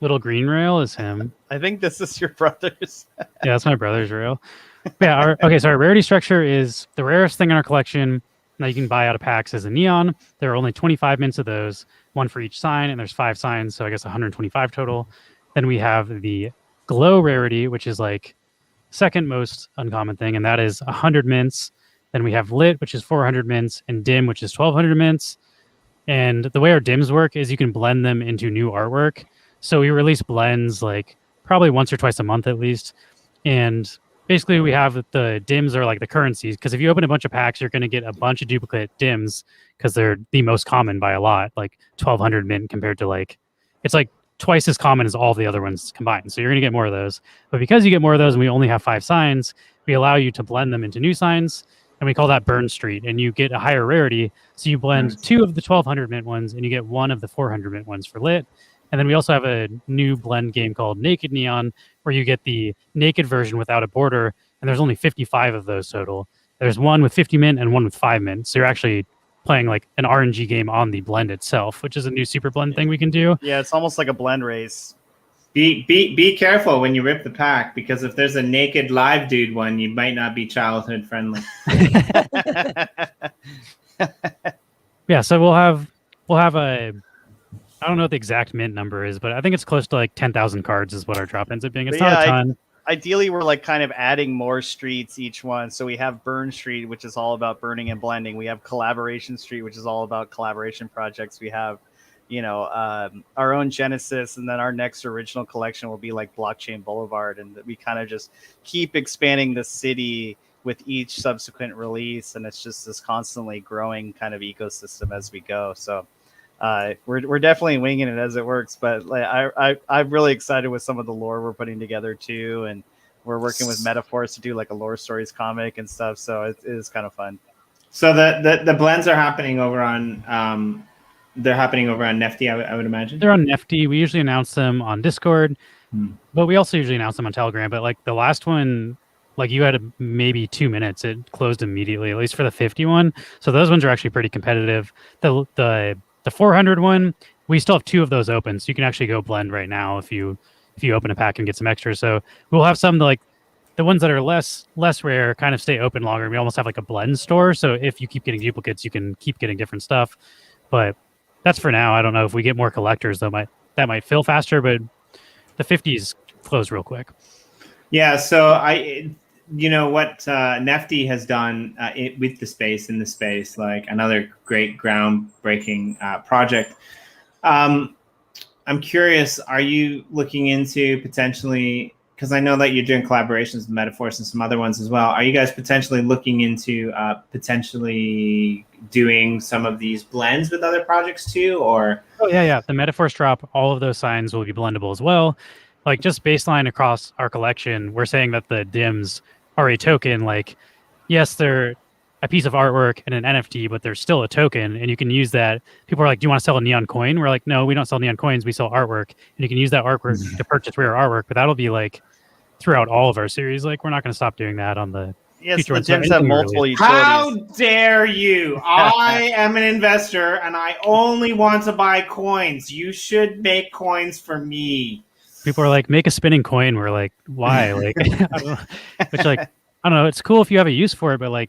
Little green rail is him. I think this is your brother's. Yeah, that's my brother's rail. Yeah. Okay. So our rarity structure is the rarest thing in our collection that you can buy out of packs is a neon. There are only 25 mints of those, 1 for each sign, and there's 5 signs, so I guess 125 total. Then we have the glow rarity, which is like second most uncommon thing, and that is 100 mints. Then we have lit, which is 400 mints, and dim, which is 1200 mints. And the way our dims work is you can blend them into new artwork. So we release blends like probably once or twice a month at least. And basically we have the dims are like the currencies, because if you open a bunch of packs, you're going to get a bunch of duplicate dims because they're the most common by a lot, like 1200 mint compared to like, it's like twice as common as all the other ones combined. So you're going to get more of those. But because you get more of those and we only have 5 signs, we allow you to blend them into new signs. And we call that Burn Street, and you get a higher rarity. So you blend 2 of the 1200 mint ones, and you get 1 of the 400 mint ones for lit. And then we also have a new blend game called Naked Neon, where you get the naked version without a border, and there's only 55 of those total. There's 1 with 50 mint and 1 with 5 mint. So you're actually playing like an RNG game on the blend itself, which is a new super blend thing we can do. Yeah, it's almost like a blend race. Be careful when you rip the pack, because if there's a naked live dude one, you might not be childhood friendly. Yeah, so we'll have a, I don't know what the exact mint number is, but I think it's close to like 10,000 cards is what our drop ends up being. It's not a ton. Ideally, we're like kind of adding more streets each one. So we have Burn Street, which is all about burning and blending. We have Collaboration Street, which is all about collaboration projects. We have, our own Genesis, and then our next original collection will be like Blockchain Boulevard, and we kind of just keep expanding the city with each subsequent release, and it's just this constantly growing kind of ecosystem as we go. So we're definitely winging it as it works, but like, I'm really excited with some of the lore we're putting together too, and we're working with Metaforce to do like a lore stories comic and stuff, so it is kind of fun. So the blends are happening over on they're happening over on Nifty, I would imagine. They're on Nifty. We usually announce them on Discord, but we also usually announce them on Telegram. But like the last one, like you had maybe 2 minutes. It closed immediately, at least for the 50 one. So those ones are actually pretty competitive. The 400 one, we still have 2 of those open, so you can actually go blend right now if you open a pack and get some extra. So we'll have some like the ones that are less rare kind of stay open longer. We almost have like a blend store. So if you keep getting duplicates, you can keep getting different stuff. But that's for now. I don't know if we get more collectors, that might fill faster, but the 50s close real quick. Yeah. So what Nifty has done with the space, like another great groundbreaking project. I'm curious, are you looking into potentially, because I know that you're doing collaborations with Metaforce and some other ones as well. Are you guys potentially looking into potentially doing some of these blends with other projects too? Or yeah. The Metaforce drop, all of those signs will be blendable as well. Like just baseline across our collection, we're saying that the dims are a token. Like, yes, they're a piece of artwork and an NFT, but they're still a token, and you can use that. People are like, do you want to sell a neon coin? We're like, no, we don't sell neon coins. We sell artwork, and you can use that artwork to purchase rare artwork, but that'll be like throughout all of our series. Like, we're not going to stop doing that on the future ones. Yes, the dims have multiple utilities. How dare you? I am an investor, and I only want to buy coins. You should make coins for me. People are like, make a spinning coin. We're like, why? Like, which like, I don't know. It's cool if you have a use for it, but like,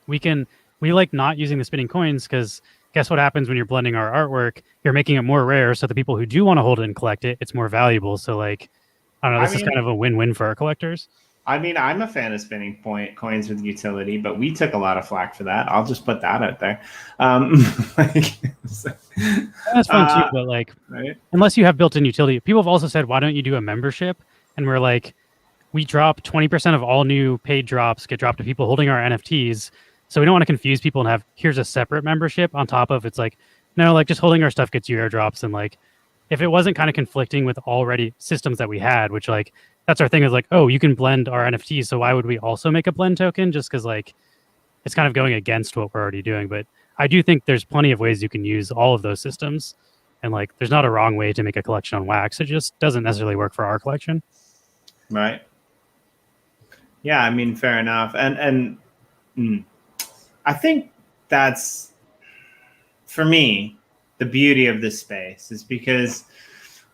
we like not using the spinning coins because guess what happens when you're blending our artwork? You're making it more rare. So the people who do want to hold it and collect it, it's more valuable. So like, I don't know, this is kind of a win-win for our collectors. I mean, I'm a fan of spinning coins with utility, but we took a lot of flack for that. I'll just put that out there. Like, That's fun too, but like, right? unless you have built-in utility, people have also said, why don't you do a membership? And we're like, we drop 20% of all new paid drops get dropped to people holding our NFTs. So we don't want to confuse people and have, here's a separate membership on top of, it's like, no, like just holding our stuff gets you airdrops. And like, if it wasn't kind of conflicting with already systems that we had, which like, that's our thing is like, oh, you can blend our NFTs. So why would we also make a blend token? Just because like, it's kind of going against what we're already doing. But I do think there's plenty of ways you can use all of those systems. And like, there's not a wrong way to make a collection on Wax. It just doesn't necessarily work for our collection. Right. Yeah, I mean, fair enough. And I think that's, for me, the beauty of this space is because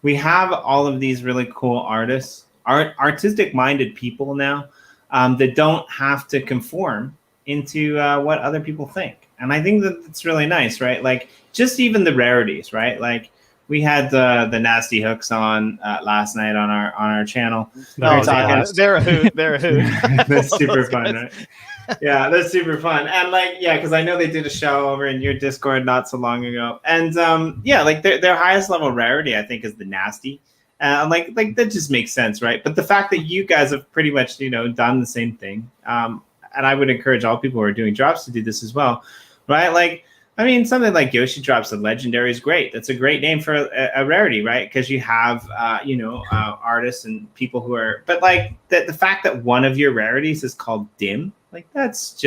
we have all of these really cool artists, artistic-minded people now that don't have to conform into what other people think. And I think that it's really nice, right? Like, just even the rarities, right? Like, we had the Nasty Hooks on last night on our channel. They're a hoot. They're a hoot. That's super fun, right? Yeah, that's super fun. And like, yeah, because I know they did a show over in your Discord not so long ago. And yeah, like their highest level rarity, I think, is the Nasty. Like that just makes sense, right? But the fact that you guys have pretty much, done the same thing, and I would encourage all people who are doing drops to do this as well, right? Like, I mean, something like Yoshi Drops the Legendary is great. That's a great name for a rarity, right? Because you have, artists and people who are, but like the fact that one of your rarities is called Dim, like that's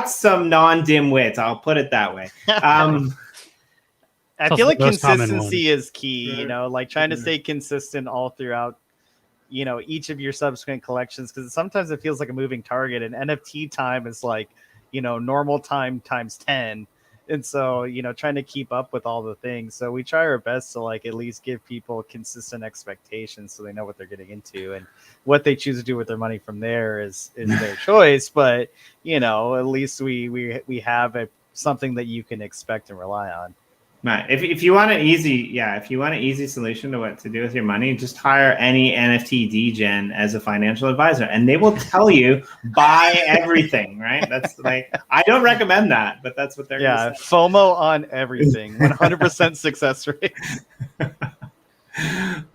some non-dim wit. I'll put it that way. I feel like consistency is key, like trying to stay consistent all throughout, each of your subsequent collections, because sometimes it feels like a moving target, and NFT time is like, normal time times 10. And so, trying to keep up with all the things. So we try our best to like at least give people consistent expectations so they know what they're getting into, and what they choose to do with their money from there is their choice. But, at least we have something that you can expect and rely on. Right. If you want an easy solution to what to do with your money, just hire any NFT degen as a financial advisor, and they will tell you buy everything. Right. That's like, I don't recommend that, but that's what they're gonna say. FOMO on everything. 100% success rate.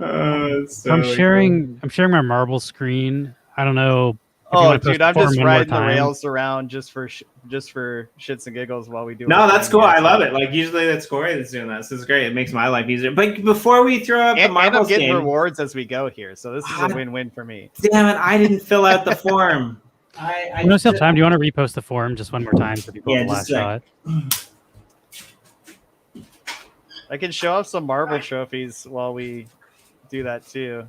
So I'm sharing my Marble screen. I don't know. Oh, dude, I'm just riding the rails around just for shits and giggles while we do. No, that's cool. I love it. Like, usually that's Corey that's doing that. So it's great. It makes my life easier. But before we throw up the marbles, I'm getting rewards as we go here, so this is a win-win for me. Damn it! I didn't fill out the form. I don't still have time. Do you want to repost the form just one more time so people have the last shot? I can show off some marble trophies while we do that too.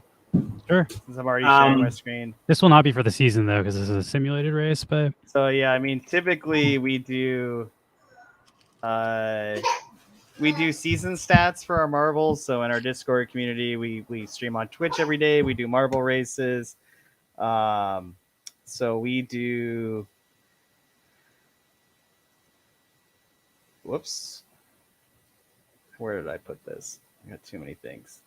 Sure. Since I'm already sharing my screen. This will not be for the season though, because this is a simulated race. But so yeah, I mean, typically we do season stats for our marbles. So in our Discord community, we stream on Twitch every day. We do marble races. So we do. Whoops. Where did I put this? I got too many things.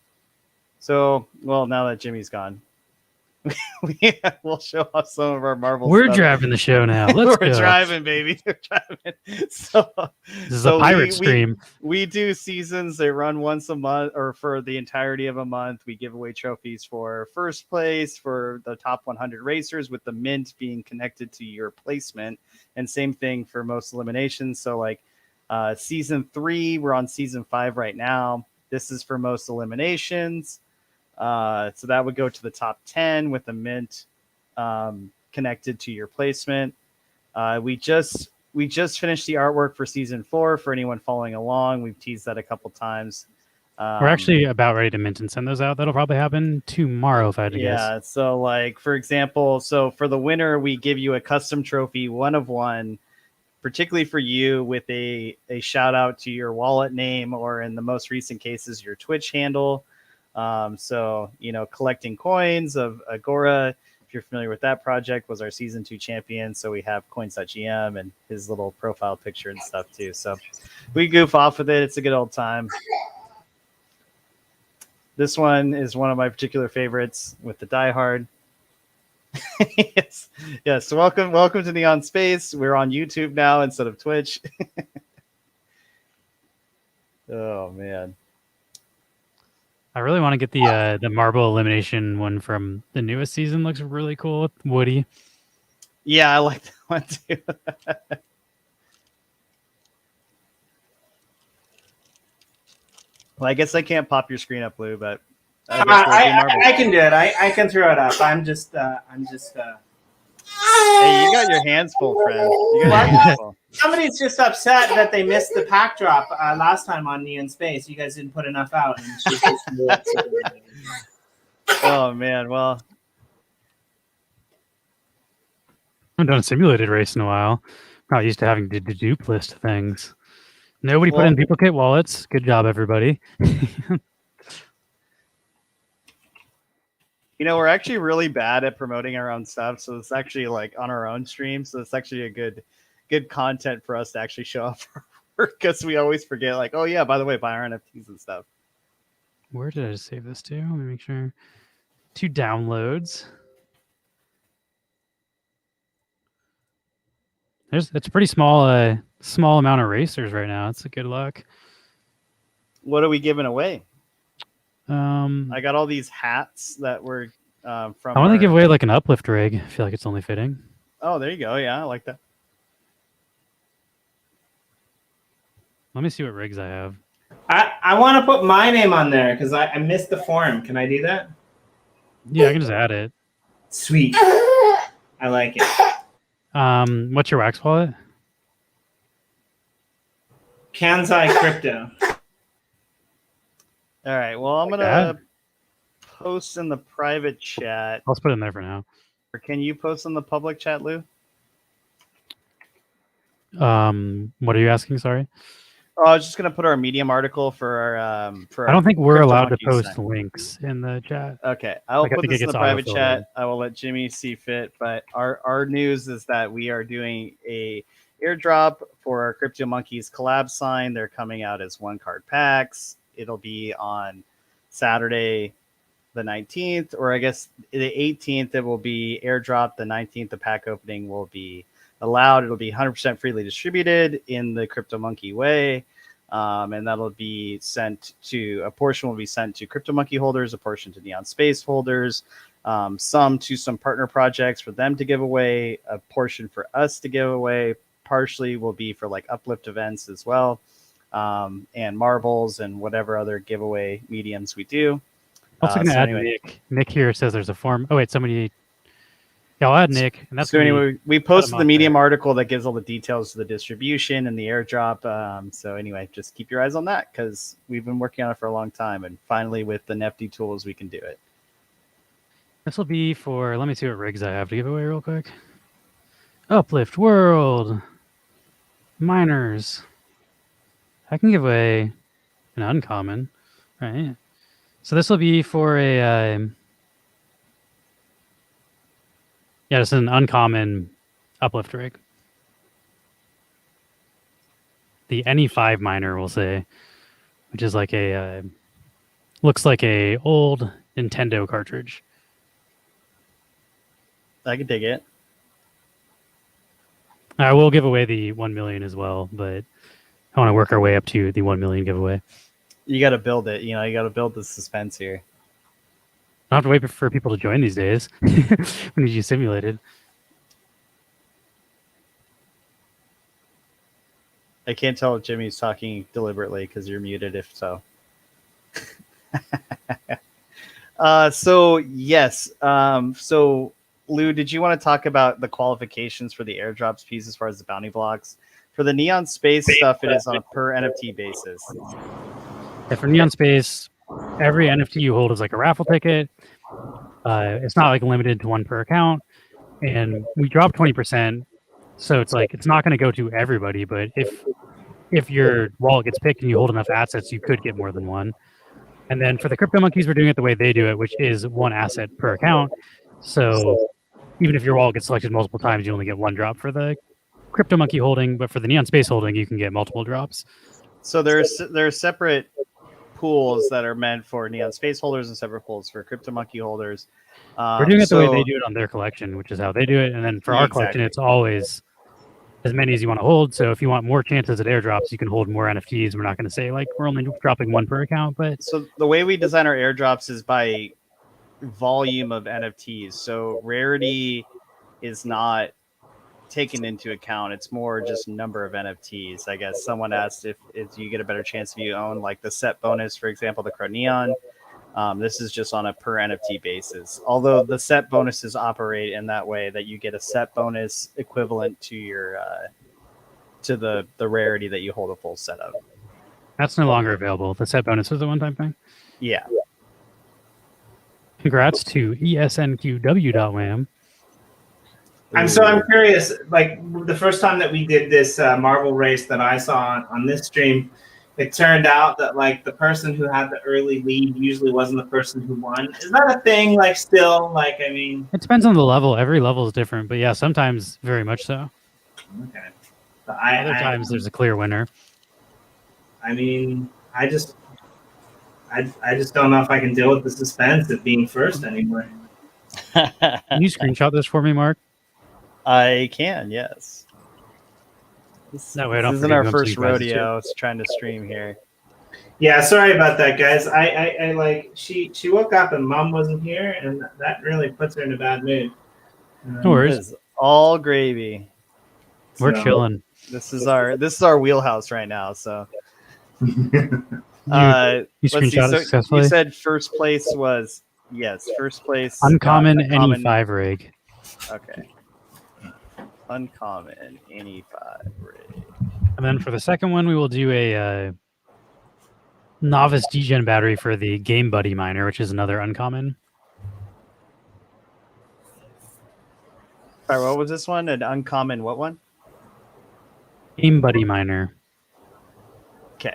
So, well, now that Jimmy's gone, we'll show off some of our marble We're stuff. driving the show now. Let's We're driving, baby. We're driving. So, this is a pirate stream. We do seasons. They run once a month, or for the entirety of a month. We give away trophies for first place, for the top 100 racers, with the mint being connected to your placement. And same thing for most eliminations. So, like season 3, we're on season 5 right now. This is for most eliminations. So that would go to the top 10 with the mint connected to your placement. We just finished the artwork for season 4 for anyone following along. We've teased that a couple times. We're actually about ready to mint and send those out. That'll probably happen tomorrow if I had to guess. Yeah. So like, for example, so for the winner, we give you a custom trophy, 1 of 1, particularly for you, with a shout out to your wallet name, or in the most recent cases, your Twitch handle. So, collecting coins of Agora, if you're familiar with that project, was our season 2 champion. So we have coins.gm and his little profile picture and stuff too. So we goof off with it. It's a good old time. This one is one of my particular favorites with the Die Hard. Yes. Welcome to Neon Space. We're on YouTube now instead of Twitch. Oh man. I really want to get the marble elimination one from the newest season. Looks really cool with Woody. Yeah, I like that one too. Well, I guess I can't pop your screen up, Lou, but I guess we'll do marble. I can do it. I can throw it up. I'm just. Hey, you got your hands full, friend. You got your hands full. Somebody's just upset that they missed the pack drop last time on Neon Space. You guys didn't put enough out. And she's just Oh man, well, I haven't done a simulated race in a while. Not used to having to dupe list things. Nobody put in duplicate wallets. Good job, everybody. you know, we're actually really bad at promoting our own stuff, so it's actually like on our own stream. So it's actually a good content for us to actually show off our work, because we always forget, like, oh yeah, by the way, buy our NFTs and stuff. Where did I save this to? Let me make sure. 2 downloads. It's a pretty small amount of racers right now. It's a good luck. What are we giving away? I got all these hats that were from. I want to give away like an uplift rig. I feel like it's only fitting. Oh, there you go. Yeah, I like that. Let me see what rigs I have. I want to put my name on there because I missed the form. Can I do that? Yeah, I can just add it. Sweet. I like it. What's your wax wallet? Kansai Crypto. All right. Well, I'm gonna post in the private chat. I'll just put it in there for now. Or can you post in the public chat, Lou? What are you asking? Sorry. Oh, I was just gonna put our Medium article for our I don't think we're Crypto allowed to Monkeys post thing. links in the chat. Okay, I'll Like, I put think this it in the gets private autofilled chat. in. I will let Jimmy see fit. But our news is that we are doing a airdrop for our Crypto Monkeys collab sign. They're coming out as 1-card packs. It'll be on Saturday the 19th, or I guess the 18th it will be airdrop. The 19th the pack opening will be allowed. It'll be 100% freely distributed in the Crypto Monkey way. And that'll be sent to, a portion will be sent to Crypto Monkey holders, a portion to Neon Space holders, some to some partner projects for them to give away, a portion for us to give away, partially will be for like uplift events as well, and marbles and whatever other giveaway mediums we do. Also going to add anyway. Nick. Nick here says there's a form. Oh wait, somebody. Yeah, I'll add Nick. And that's So anyway, we posted the Medium there. article that gives all the details of the distribution and the airdrop. So anyway, just keep your eyes on that because we've been working on it for a long time, and finally with the NFT tools we can do it. This will be for. Let me see what rigs I have to give away real quick. Uplift World, miners. I can give away an uncommon, right? So this will be for a. Yeah, it's an uncommon uplift rig. The NE5 miner, we'll say, which is like a looks like a old Nintendo cartridge. I can dig it. I will give away the 1 million as well, but I want to work our way up to the 1 million giveaway. You got to build it. You know, you got to build the suspense here. I don't have to wait for people to join these days. We need you simulated. I can't tell if Jimmy's talking deliberately because you're muted if so. So yes. So Lou, did you want to talk about the qualifications for the airdrops piece as far as the bounty blocks? For the Neon Space stuff, it is on a per NFT basis. Yeah, for Neon Space, every NFT you hold is like a raffle ticket. It's not like limited to one per account, and we drop 20%. So it's like it's not going to go to everybody, but if your wallet gets picked and you hold enough assets, you could get more than one. And then for the Crypto Monkeys, we're doing it the way they do it, which is one asset per account. So even if your wallet gets selected multiple times, you only get one drop for the Crypto Monkey holding, but for the Neon Space holding, you can get multiple drops. So there's separate pools that are meant for Neon Space holders and separate pools for CryptoMonkey holders. We're doing it the way they do it on their collection, which is how they do it. And then for our collection, Exactly. it's always as many as you want to hold. So if you want more chances at airdrops, you can hold more NFTs. We're not going to say like we're only dropping one per account, but So the way we design our airdrops is by volume of NFTs. So rarity is not taken into account. It's more just number of NFTs. I guess someone asked if you get a better chance if you own like the set bonus, for example, the Chroneon. This is just on a per NFT basis. Although the set bonuses operate in that way that you get a set bonus equivalent to your to the rarity that you hold a full set of. that's no longer available. The set bonus was a one-time thing. Yeah. Congrats to ESNQW.wham. I'm curious. Like the first time that we did this Marvel race that I saw on this stream, it turned out that like the person who had the early lead usually wasn't the person who won. Is that a thing? Like still, like I mean, It depends on the level. Every level is different, but yeah, sometimes very much so. okay. But Other times there's a clear winner. I mean, I just don't know if I can deal with the suspense of being first anymore. Can you screenshot this for me, Mark? I can, yes. This That way I don't isn't forget our who I'm first supervising rodeo. It's trying to stream here. Yeah, sorry about that, guys. I like she woke up and mom wasn't here, and that really puts her in a bad mood. No worries. It is all gravy. We're So- chilling. This is our wheelhouse right now. So You let's see. screenshot it So successfully? you said first place was first place. Uncommon uncommon. any 5 rig. Okay. Uncommon any 5 rig. And then for the second one, we will do a novice degen battery for the Game Buddy miner, which is another uncommon. All right, what was this one? An uncommon what one? Game Buddy miner. Okay.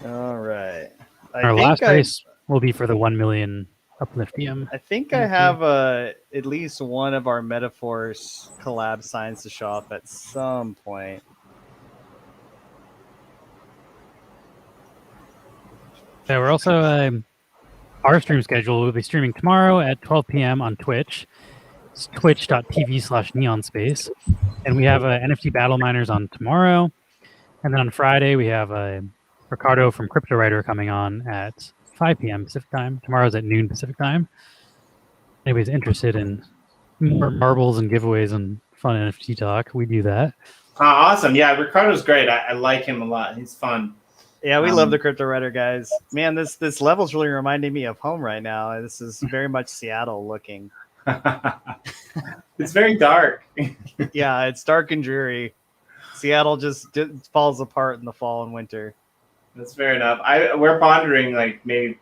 All right. Our last race will be for the 1 million Upliftium. I think I have at least one of our Metaforce collab signs to show off at some point. Yeah, we're also our stream schedule. We'll be streaming tomorrow at 12 p.m. on Twitch. It's twitch.tv/neonspace. And we have NFT battle miners on tomorrow. And then on Friday, we have Ricardo from Crypto Writer coming on at 5 p.m. Pacific time. Tomorrow's at noon Pacific time. Anybody's interested in more marbles and giveaways and fun NFT talk, we do that. Awesome. Yeah, Ricardo's great. I like him a lot. He's fun. Yeah, we love the Crypto Writer guys. Man, this level's really reminding me of home right now. This is very much Seattle looking. It's very dark. Yeah, it's dark and dreary. Seattle just falls apart in the fall and winter. That's fair enough. We're pondering like maybe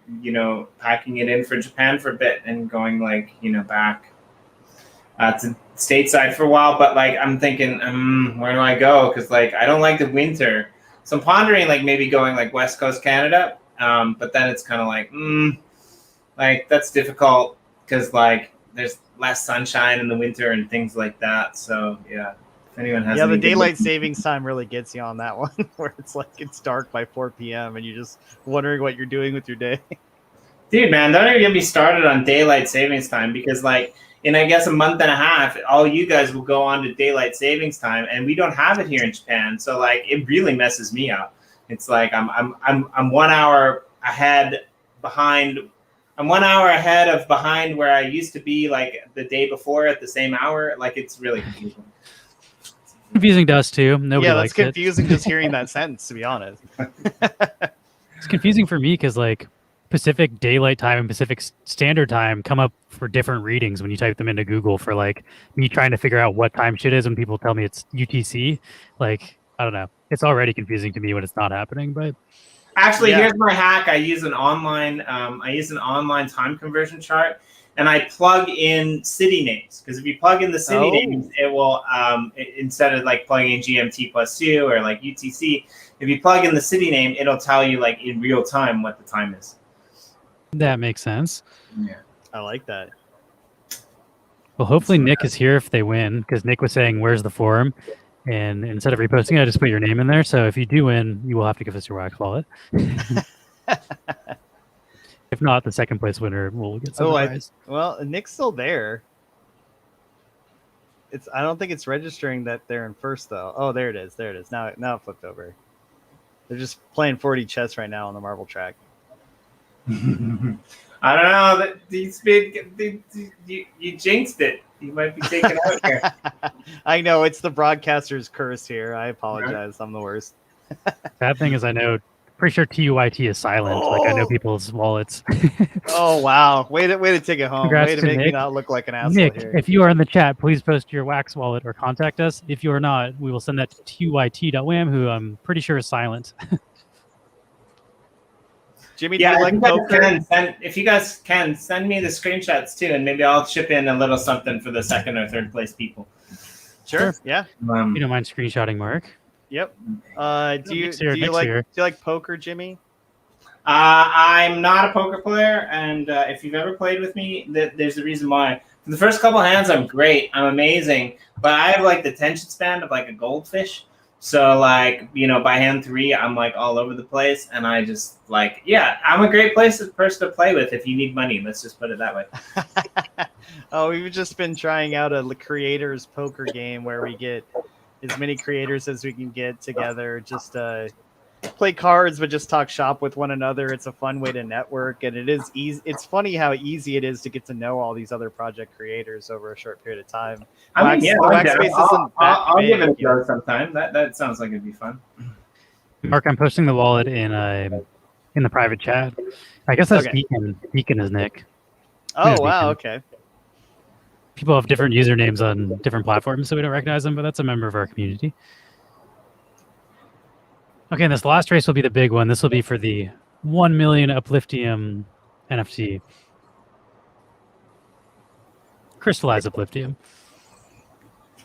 packing it in for Japan for a bit and going like back to stateside for a while. But like I'm thinking, where do I go? Because like I don't like the winter, so I'm pondering like maybe going like West Coast Canada. But then it's kind of like that's difficult because like there's less sunshine in the winter and things like that. So yeah. Anyone has the daylight savings time really gets you on that one, where it's like it's dark by 4 p.m. and you're just wondering what you're doing with your day. Dude, man, don't even get me started on daylight savings time because, like, in I guess a month and a half, all you guys will go on to daylight savings time, and we don't have it here in Japan. So, like, it really messes me up. It's like I'm 1 hour ahead behind. I'm 1 hour ahead of behind where I used to be, like the day before at the same hour. Like, it's really confusing. Confusing to us too. Nobody Yeah, likes that's confusing just hearing that sentence, to be honest. It's confusing for me because like Pacific Daylight Time and Pacific Standard Time come up for different readings when you type them into Google for like me trying to figure out what time shit is when people tell me it's UTC. Like, I don't know. It's already confusing to me when it's not happening, but Actually, here's my hack. I use an online time conversion chart. And I plug in city names because if you plug in the city names, it will instead of like plugging in GMT +2 or like UTC, if you plug in the city name, it'll tell you like in real time what the time is. that makes sense. Yeah, I like that. Well, hopefully Nick is here if they win because Nick was saying, "Where's the forum?" And instead of reposting it, I just put your name in there. So if you do win, you will have to give us your Wax wallet. If not, the second place winner will get some prize. Well, Nick's still there. I don't think it's registering that they're in first though. Oh, there it is. There it is. Now it flipped over. They're just playing 4D chess right now on the marble track. I don't know. You jinxed it. You might be taken out here. I know, it's the broadcaster's curse here. I apologize. I'm the worst. Bad thing is, I know, pretty sure TUIT is silent. Like, I know people's wallets. Oh, wow. Way to take it home. Congrats Way to to make me Nick. not look like an asshole Nick, here. if you are in the chat, please post your Wax wallet or contact us. If you are not, we will send that to TUIT.wham, who I'm pretty sure is silent. Jimmy, do you like poker? If you guys can, send me the screenshots too, and maybe I'll chip in a little something for the second or third place people. Sure. Yeah. You don't mind screenshotting, Mark? Yep. Do you like poker, Jimmy? I'm not a poker player, and if you've ever played with me, there's a reason why. For the first couple hands, I'm great. I'm amazing, but I have like the attention span of like a goldfish. So like, by hand 3, I'm like all over the place, and I just like, I'm a great person to play with if you need money. Let's just put it that way. Oh, we've just been trying out a creators poker game where we get as many creators as we can get together, just play cards, but just talk shop with one another. It's a fun way to network, and it is easy. It's funny how easy it is to get to know all these other project creators over a short period of time. I'll give it a go sometime. That sounds like it'd be fun. Mark, I'm posting the wallet in the private chat. I guess that's okay. Deacon is Nick. Oh, wow. Okay. People have different usernames on different platforms, so we don't recognize them, but that's a member of our community. Okay, and this last race will be the big one. This will be for the 1 million Upliftium NFT. Crystallized Upliftium.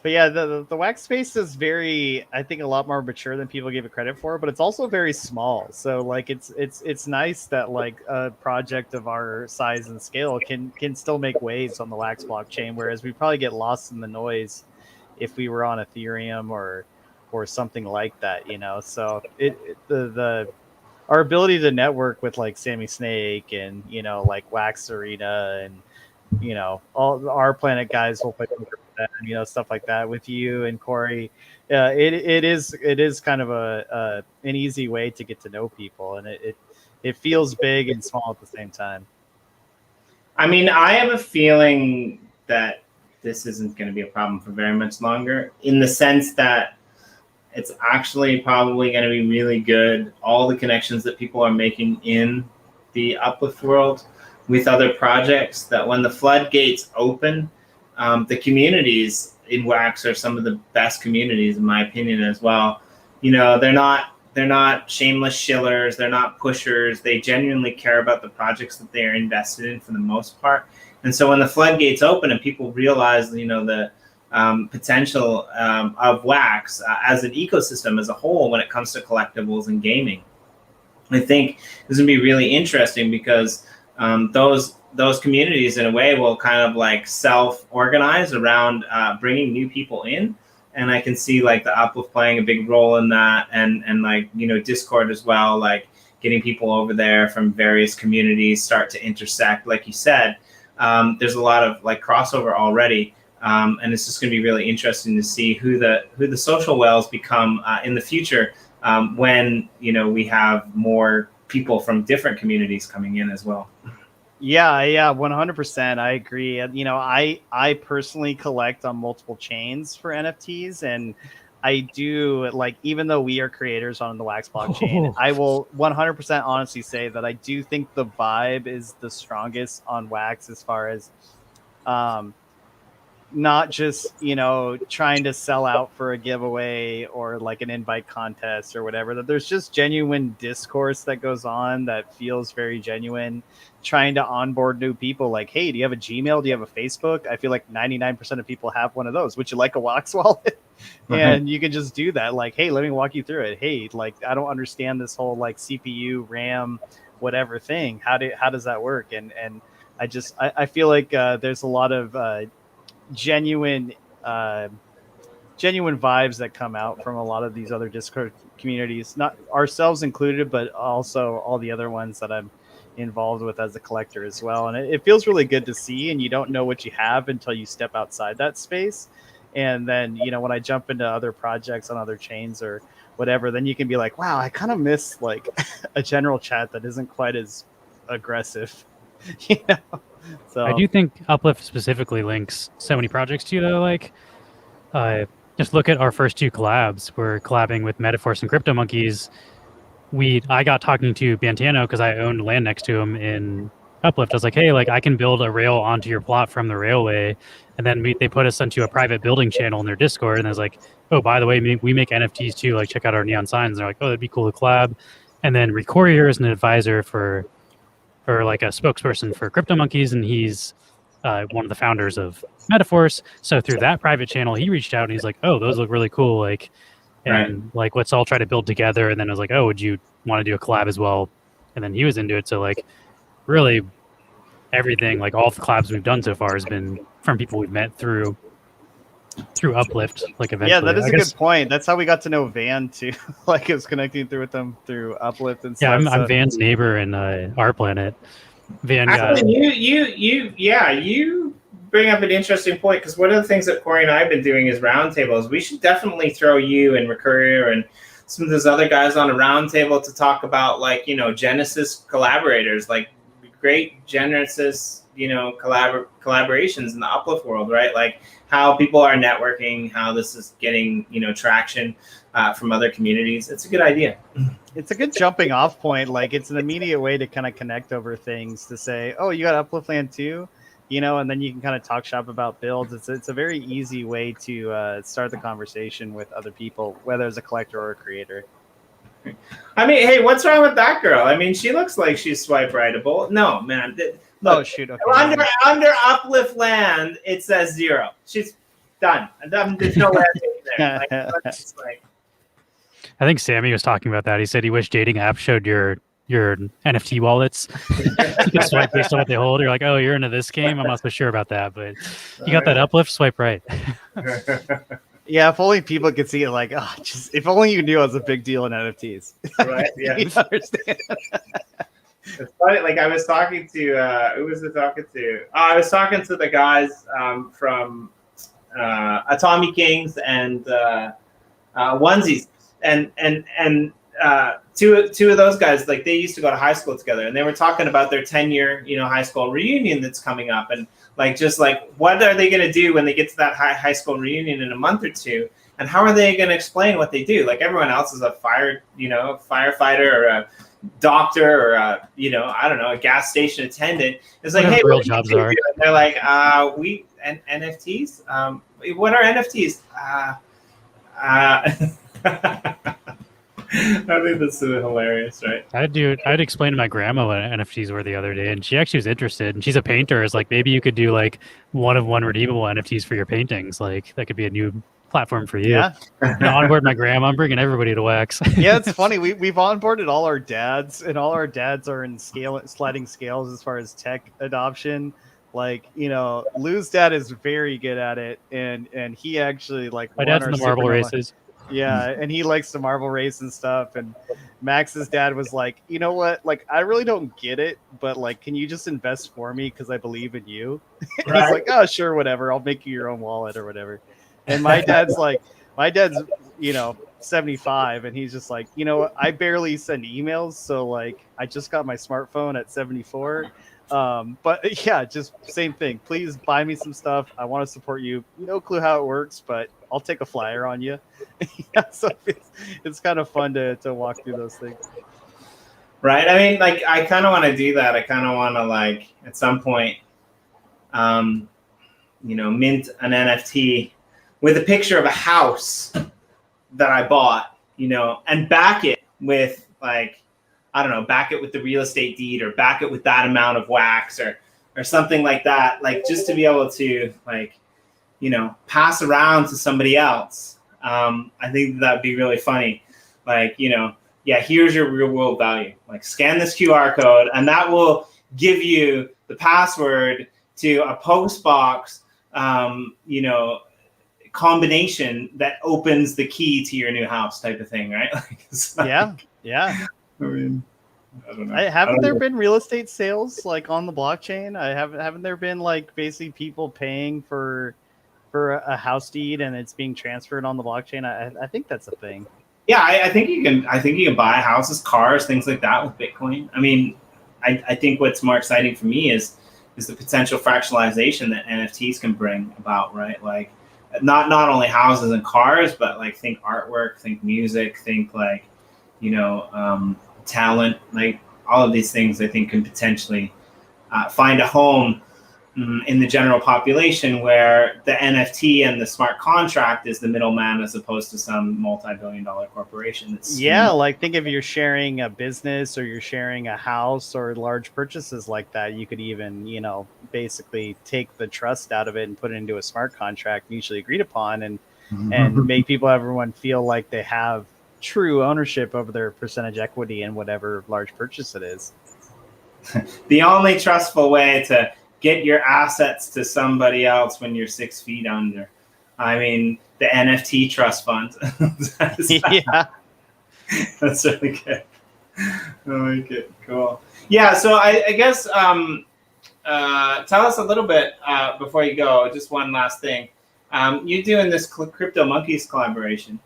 But yeah, the wax space is I think a lot more mature than people give it credit for, but it's also very small. So like it's nice that like a project of our size and scale can still make waves on the Wax blockchain, whereas we probably get lost in the noise if we were on Ethereum or something like that, So our ability to network with like Sammy Snake and like Wax Arena and all our Planet guys will play poker with them, stuff like that with you and Corey. It is kind of an easy way to get to know people, and it feels big and small at the same time. I mean, I have a feeling that this isn't going to be a problem for very much longer, in the sense that it's actually probably going to be really good. All the connections that people are making in the Uplift world with other projects, that when the floodgates open, the communities in Wax are some of the best communities, in my opinion, as well. They're not shameless shillers. They're not pushers. They genuinely care about the projects that they are invested in for the most part. And so when the floodgates open and people realize, the potential of Wax as an ecosystem as a whole when it comes to collectibles and gaming, I think this would be really interesting, because those communities in a way will kind of like self-organize around bringing new people in. And I can see like the Uplift playing a big role in that, and like, Discord as well, like getting people over there from various communities start to intersect. Like you said, there's a lot of like crossover already. And it's just going to be really interesting to see who the social whales become in the future, when we have more people from different communities coming in as well. Yeah, 100%. I agree. I personally collect on multiple chains for NFTs, and I do, like, even though we are creators on the Wax blockchain, I will 100% honestly say that I do think the vibe is the strongest on Wax, as far as not just, trying to sell out for a giveaway or like an invite contest or whatever, that there's just genuine discourse that goes on that feels very genuine, trying to onboard new people. Like, hey, do you have a Gmail? Do you have a Facebook? I feel like 99% of people have one of those. Would you like a Wax wallet? And you can just do that. Like, hey, let me walk you through it. Hey, like, I don't understand this whole like CPU, RAM, whatever thing. How does that work? And I feel like there's a lot of genuine genuine vibes that come out from a lot of these other Discord communities, not ourselves included, but also all the other ones that I'm involved with as a collector as well. And it feels really good to see, and you don't know what you have until you step outside that space. And then, when I jump into other projects on other chains or whatever, then you can be like, wow, I kind of miss like a general chat that isn't quite as aggressive. So I do think Uplift specifically links so many projects to you though. Like, just look at our first 2 collabs. We're collabing with Metaverse and Crypto Monkeys. I got talking to Bantano because I owned land next to him in Uplift. I was like, hey, like I can build a rail onto your plot from the railway. And then they put us into a private building channel in their Discord. And I was like, oh, by the way, we make NFTs too. Like, check out our neon signs. And they're like, oh, that'd be cool to collab. And then Recourier is an advisor for like a spokesperson for Crypto Monkeys. And he's one of the founders of Metaverse. So through that private channel, he reached out and he's like, oh, those look really cool. Like, and like, let's all try to build together. And then I was like, oh, would you want to do a collab as well? And then he was into it. So like, really everything, like all the collabs we've done so far has been from people we've met through Uplift. Like eventually. Yeah, that is a good point. That's how we got to know Van too. Like it was connecting with them through Uplift and stuff. Yeah, I'm Van's neighbor in our planet. Van. Actually, you bring up an interesting point, because one of the things that Corey and I have been doing is roundtables. We should definitely throw you and Recourier and some of those other guys on a roundtable to talk about, like, Genesis collaborators, like great Genesis, collaborations in the Uplift world, right? Like how people are networking, how this is getting, traction from other communities. It's a good idea. It's a good jumping off point. Like it's an immediate way to kind of connect over things, to say, oh, you got Uplift Land too? And then you can kind of talk shop about builds. It's a very easy way to start the conversation with other people, whether as a collector or a creator. I mean, hey, what's wrong with that girl? I mean, she looks like she's swipe rightable. No, man. Look, oh, shoot. Okay. Under Uplift Land, it says 0. She's done. There's no way there. I think Sammy was talking about that. He said he wished dating apps showed your NFT wallets. You can swipe based on what they hold. You're like, oh, you're into this game? I'm not so sure about that, but you got that Uplift, swipe right. Yeah, if only people could see it. Like, oh, just if only you knew it was a big deal in NFTs. Right? Yeah. You understand. It's funny. Like I was talking to who was I talking to? I was talking to the guys from Atomic Kings and Onesies, and two of those guys, like they used to go to high school together, and they were talking about their 10-year high school reunion that's coming up, and like just like what are they going to do when they get to that high school reunion in a month or two, and how are they going to explain what they do? Like everyone else is a firefighter or a doctor or a I don't know, a gas station attendant. It's like, hey, real jobs are. And they're like, we and NFTs. What are NFTs? I think that's hilarious, right? I'd explain to my grandma what NFTs were the other day, and she actually was interested. And she's a painter. It's like maybe you could do like one-of-one redeemable NFTs for your paintings. Like that could be a new platform for you. Yeah. Onboard my grandma. I'm bringing everybody to Wax. Yeah, it's funny. We've onboarded all our dads, and all our dads are in sliding scales as far as tech adoption. Like, Lou's dad is very good at it, and he actually like my dad's in the marble races. Yeah, and he likes to marble race and stuff. And Max's dad was like, you know what? Like, I really don't get it, but like, can you just invest for me because I believe in you? Right. He's like, oh, sure, whatever. I'll make you your own wallet or whatever. And my dad's 75, and he's just like, I barely send emails, so like, I just got my smartphone at 74. But yeah, just same thing. Please buy me some stuff. I want to support you. No clue how it works, but I'll take a flyer on you. Yeah, so it's kind of fun to walk through those things. Right. I mean, like, I kind of want to do that. I kind of want to, like, at some point, mint an NFT with a picture of a house that I bought, and back it with, like, I don't know, back it with the real estate deed, or back it with that amount of wax, or something like that. Like, just to be able to, like, pass around to somebody else. I think that'd be really funny. Like, here's your real world value. Like, scan this QR code, and that will give you the password to a post box, combination that opens the key to your new house type of thing, right? Like, it's like, yeah. I mean, I don't know. Haven't there been real estate sales like on the blockchain? Haven't there been like basically people paying for a house deed and it's being transferred on the blockchain? I think that's a thing. Yeah, I think you can buy houses, cars, things like that with Bitcoin. I mean, I think what's more exciting for me is the potential fractionalization that NFTs can bring about, right? Like not only houses and cars, but like think artwork, think music, think like, talent, like all of these things I think can potentially find a home in the general population, where the NFT and the smart contract is the middleman as opposed to some multi-billion-dollar corporation. That's like think if you're sharing a business or you're sharing a house or large purchases like that, you could even basically take the trust out of it and put it into a smart contract mutually agreed upon, and make everyone feel like they have true ownership over their percentage equity in whatever large purchase it is. The only trustful way to get your assets to somebody else when you're 6 feet under. I mean, the NFT trust fund. Yeah. That's really good. I like it. Cool. Yeah, so I guess tell us a little bit before you go, just one last thing. You're doing this Crypto Monkeys collaboration.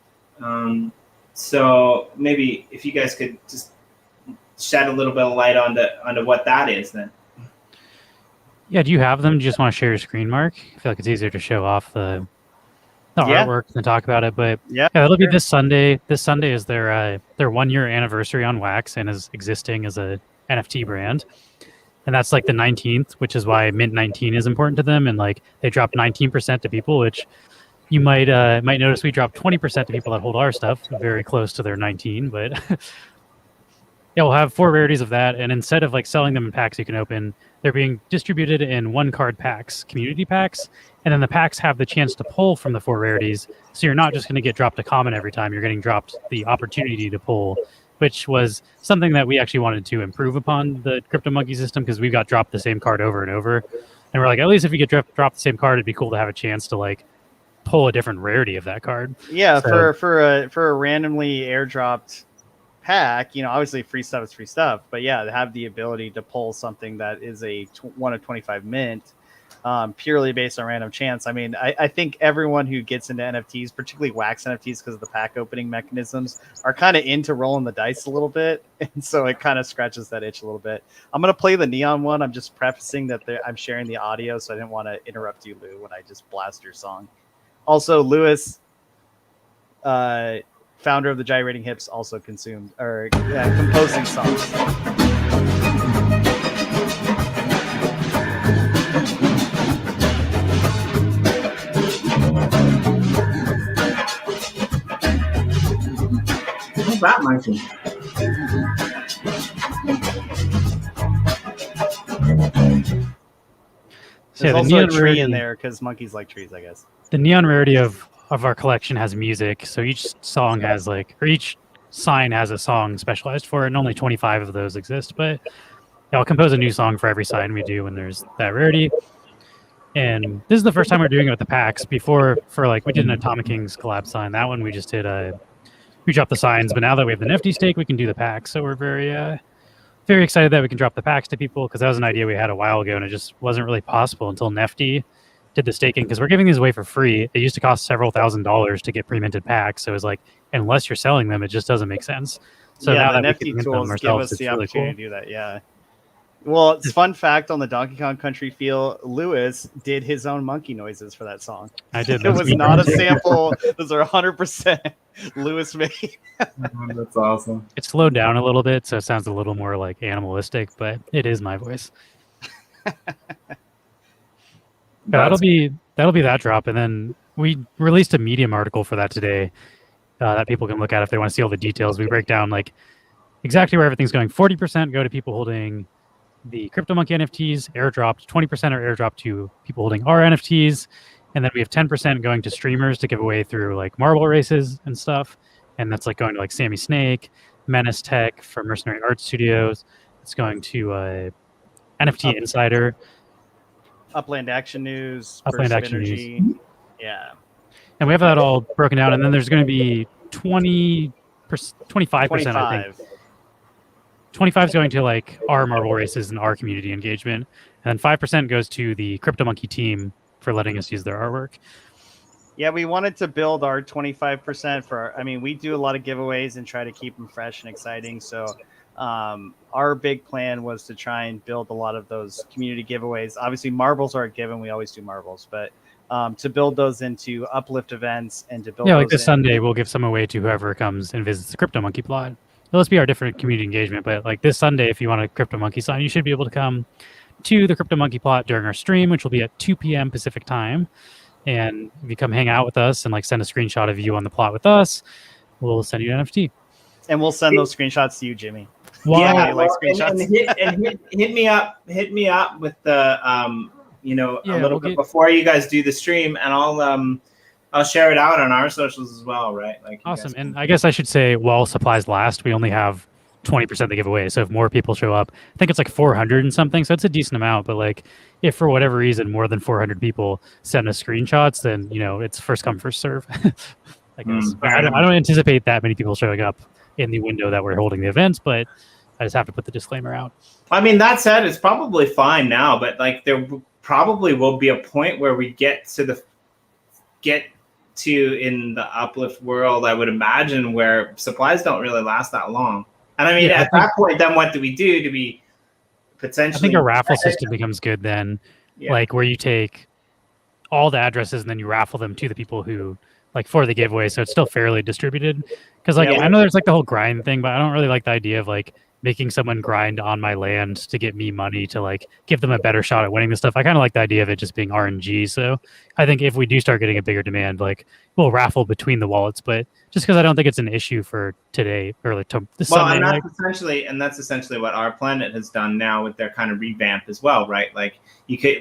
So maybe if you guys could just shed a little bit of light onto what that is then. Yeah, do you have them? Do you just want to share your screen, Mark? I feel like it's easier to show off the artwork than talk about it. But yeah, that'll be this Sunday. This Sunday is their 1 year anniversary on Wax and is existing as a NFT brand. And that's like the 19th, which is why Mint 19 is important to them. And like they dropped 19% to people, which you might notice we dropped 20% to people that hold our stuff, very close to their 19. But yeah, we'll have 4 rarities of that. And instead of like selling them in packs you can open, they're being distributed in 1-card packs, community packs, and then the packs have the chance to pull from the 4 rarities. So you're not just going to get dropped a common every time. You're getting dropped the opportunity to pull, which was something that we actually wanted to improve upon the Crypto Monkey system, because we got dropped the same card over and over. And we're like, at least if you get dropped the same card, it'd be cool to have a chance to like pull a different rarity of that card. Yeah, so, for a randomly airdropped pack, obviously free stuff is free stuff, but yeah, to have the ability to pull something that is a 1 of 25 mint purely based on random chance. I mean, I think everyone who gets into NFTs, particularly Wax NFTs, because of the pack opening mechanisms, are kind of into rolling the dice a little bit, and so it kind of scratches that itch a little bit. I'm going to play the Neon one. I'm just prefacing that I'm sharing the audio, so I didn't want to interrupt you, Lou, when I just blast your song. Also, Lewis, founder of the Gyrating Hips, also composing songs. What's that monkey? There's also a tree in there because monkeys like trees, I guess. The neon rarity of our collection has music, so each song has each sign has a song specialized for it, and only 25 of those exist. But I'll compose a new song for every sign we do when there's that rarity. And this is the first time we're doing it with the packs. Before, we did an Atomic Kings collab sign. That one we just did we dropped the signs, but now that we have the NFT stake, we can do the packs. So we're very excited that we can drop the packs to people, because that was an idea we had a while ago, and it just wasn't really possible until Nefty did the staking, because we're giving these away for free. It used to cost several $1,000s to get pre-minted packs, so it was like, unless you're selling them, it just doesn't make sense. So yeah, now the that Nefty we can tools them give us the really opportunity cool. to do that. Yeah. Well, it's fun fact on the Donkey Kong Country feel, Lewis did his own monkey noises for that song. I did. It was not a sample. Those are 100% Lewis made. That's awesome. It slowed down a little bit, so it sounds a little more like animalistic, but it is my voice. That'll be that drop, and then we released a Medium article for that today that people can look at if they want to see all the details. We break down like exactly where everything's going. 40% go to people holding the CryptoMonkey NFTs, airdropped. 20% are airdropped to people holding our NFTs, and then we have 10% going to streamers to give away through like marble races and stuff. And that's like going to like Sammy Snake, Menace Tech from Mercenary Art Studios. It's going to NFT Insider, Upland Action News, Upland Burst of Action Energy. News. Yeah. And we have that all broken down. And then there's going to be 25%, I think. 25. 25 is going to like our marble races and our community engagement. And then 5% goes to the CryptoMonkey team for letting us use their artwork. Yeah, we wanted to build our 25% for I mean, we do a lot of giveaways and try to keep them fresh and exciting. So our big plan was to try and build a lot of those community giveaways. Obviously, marbles are a given. We always do marbles. But to build those into Uplift events and to build like this Sunday, we'll give some away to whoever comes and visits the CryptoMonkey plot. Let's be our different community engagement. But like this Sunday, if you want a CryptoMonkey sign, you should be able to come to the CryptoMonkey plot during our stream, which will be at 2 p.m. Pacific time. And if you come hang out with us and like send a screenshot of you on the plot with us, we'll send you an NFT. And we'll send those screenshots to you, Jimmy. Yeah, like screenshots. Hit me up with the a little bit before you guys do the stream, and I'll share it out on our socials as well, right? Like awesome. And I guess I should say, while supplies last, we only have 20% to give away. So if more people show up, I think it's like 400 and something. So it's a decent amount. But like, if for whatever reason more than 400 people send us screenshots, then it's first come first serve. I guess I don't anticipate that many people showing up in the window that we're holding the events, but I just have to put the disclaimer out. I mean, that said, it's probably fine now, but like there probably will be a point where we get to in the Uplift world, I would imagine, where supplies don't really last that long. And I mean, at that point, then what do we do? Do we potentially? I think a raffle system becomes good then, like where you take all the addresses and then you raffle them to the people who like for the giveaway, so it's still fairly distributed. Because like I know there's like the whole grind thing, but I don't really like the idea of like making someone grind on my land to get me money to like give them a better shot at winning the stuff. I kind of like the idea of it just being RNG. So I think if we do start getting a bigger demand, like we'll raffle between the wallets, but just because I don't think it's an issue for today or like this Sunday. And that's essentially what Our Planet has done now with their kind of revamp as well, right? Like you could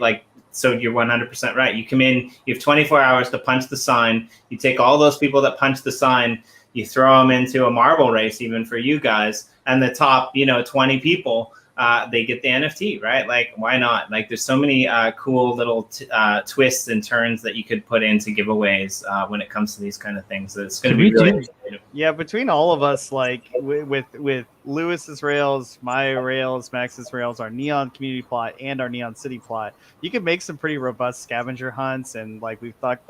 so you're 100% right. You come in, you have 24 hours to punch the sign. You take all those people that punch the sign, you throw them into a marble race, even for you guys, and the top, 20 people, they get the NFT, right? Like, why not? Like, there's so many cool little twists and turns that you could put into giveaways when it comes to these kind of things. So it's going to be really creative. Yeah, between all of us, like with Lewis's rails, my rails, Max's rails, our Neon community plot, and our Neon City plot, you could make some pretty robust scavenger hunts, and like we've thought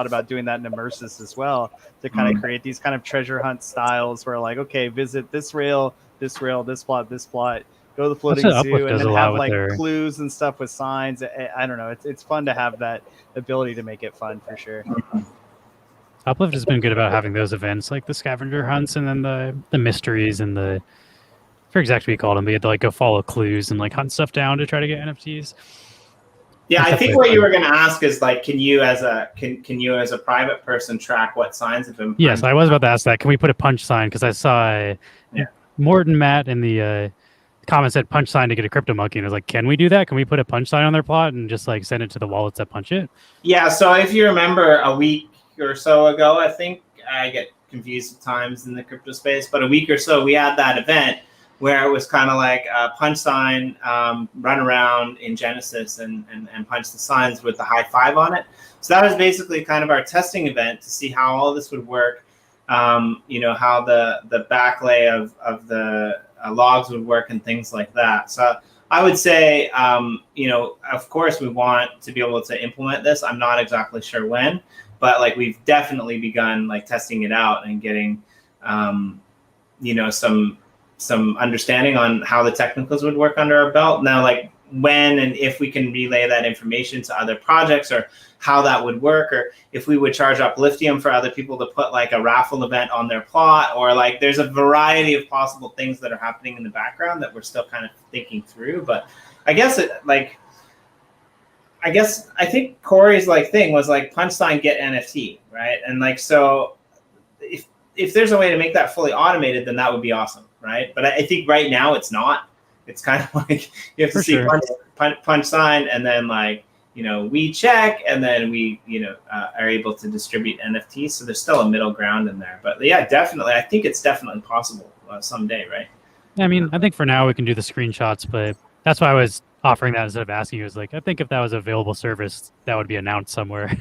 about doing that in Immersus as well to kind of create these kind of treasure hunt styles where like, okay, visit this rail, this plot, go to the floating zoo, and then have like clues and stuff with signs. I don't know. It's fun to have that ability to make it fun for sure. Uplift has been good about having those events like the scavenger hunts and then the mysteries and I forget exactly what you called them, but you had to like go follow clues and like hunt stuff down to try to get NFTs. Yeah, I think what you were going to ask is like, can you as a private person track what signs have been? Yes, I was about to ask that. Can we put a punch sign? Because I saw Morton Matt in the comment said punch sign to get a CryptoMonkey, and I was like, can we do that? Can we put a punch sign on their plot and just like send it to the wallets that punch it? Yeah. So if you remember a week or so ago, I think I get confused at times in the crypto space, but a week or so we had that event where it was kind of like a punch sign, run around in Genesis and punch the signs with the high five on it. So that was basically kind of our testing event to see how all this would work. How the backlay of the logs would work and things like that. So I would say, of course we want to be able to implement this. I'm not exactly sure when, but like we've definitely begun like testing it out and getting, some understanding on how the technicals would work under our belt. Now, like when and if we can relay that information to other projects or how that would work, or if we would charge Upliftium for other people to put like a raffle event on their plot, or like there's a variety of possible things that are happening in the background that we're still kind of thinking through. But I think Corey's like thing was like punch sign, get NFT, right? And like, so if there's a way to make that fully automated, then that would be awesome, right? But I think right now it's not. It's kind of like you have to see punch sign, and then like, we check, and then we, are able to distribute NFTs. So there's still a middle ground in there. But yeah, definitely. I think it's definitely possible someday, right? I mean, I think for now we can do the screenshots, but that's why I was offering that instead of asking you. Is like, I think if that was a available service, that would be announced somewhere.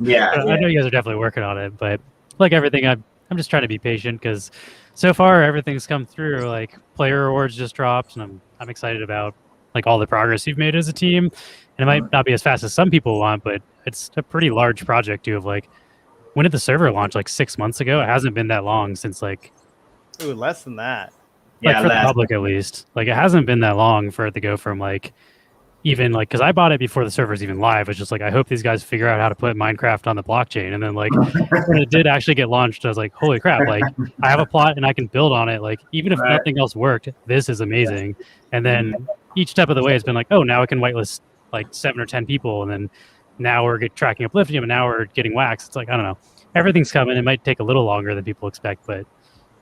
Yeah, I know you guys are definitely working on it, but like everything, I'm just trying to be patient because so far everything's come through. Like player rewards just dropped, and I'm excited about like all the progress you've made as a team. And it might not be as fast as some people want, but it's a pretty large project too. Of like, when did the server launch? Like 6 months ago. It hasn't been that long since like Ooh, less than that. yeah, for the less. public at least. Like it hasn't been that long for it to go from like even like because I bought it before the server's even live. It's just like I hope these guys figure out how to put Minecraft on the blockchain. And then like when it did actually get launched, I was like, holy crap! Like I have a plot and I can build on it. Like even if Right. nothing else worked, this is amazing. And then each step of the way has been like, oh, now I can whitelist like 7 or 10 people, and then now we're tracking Upliftium, and now we're getting Wax. It's like I don't know, everything's coming. It might take a little longer than people expect, but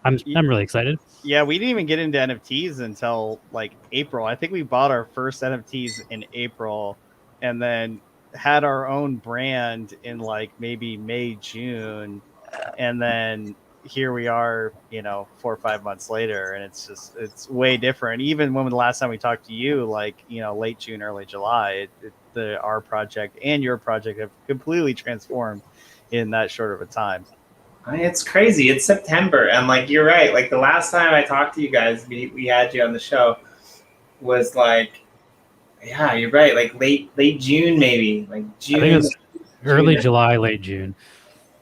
I'm really excited. Yeah, we didn't even get into NFTs until like April. I think we bought our first NFTs in April and then had our own brand in like maybe May, June. And then here we are, 4 or 5 months later. And it's way different. Even when the last time we talked to you, like, late June, early July, our project and your project have completely transformed in that short of a time. It's crazy. It's September, and like you're right. Like the last time I talked to you guys, we had you on the show, was like, yeah, you're right. Like late June, maybe like June. I think it was early July, late June.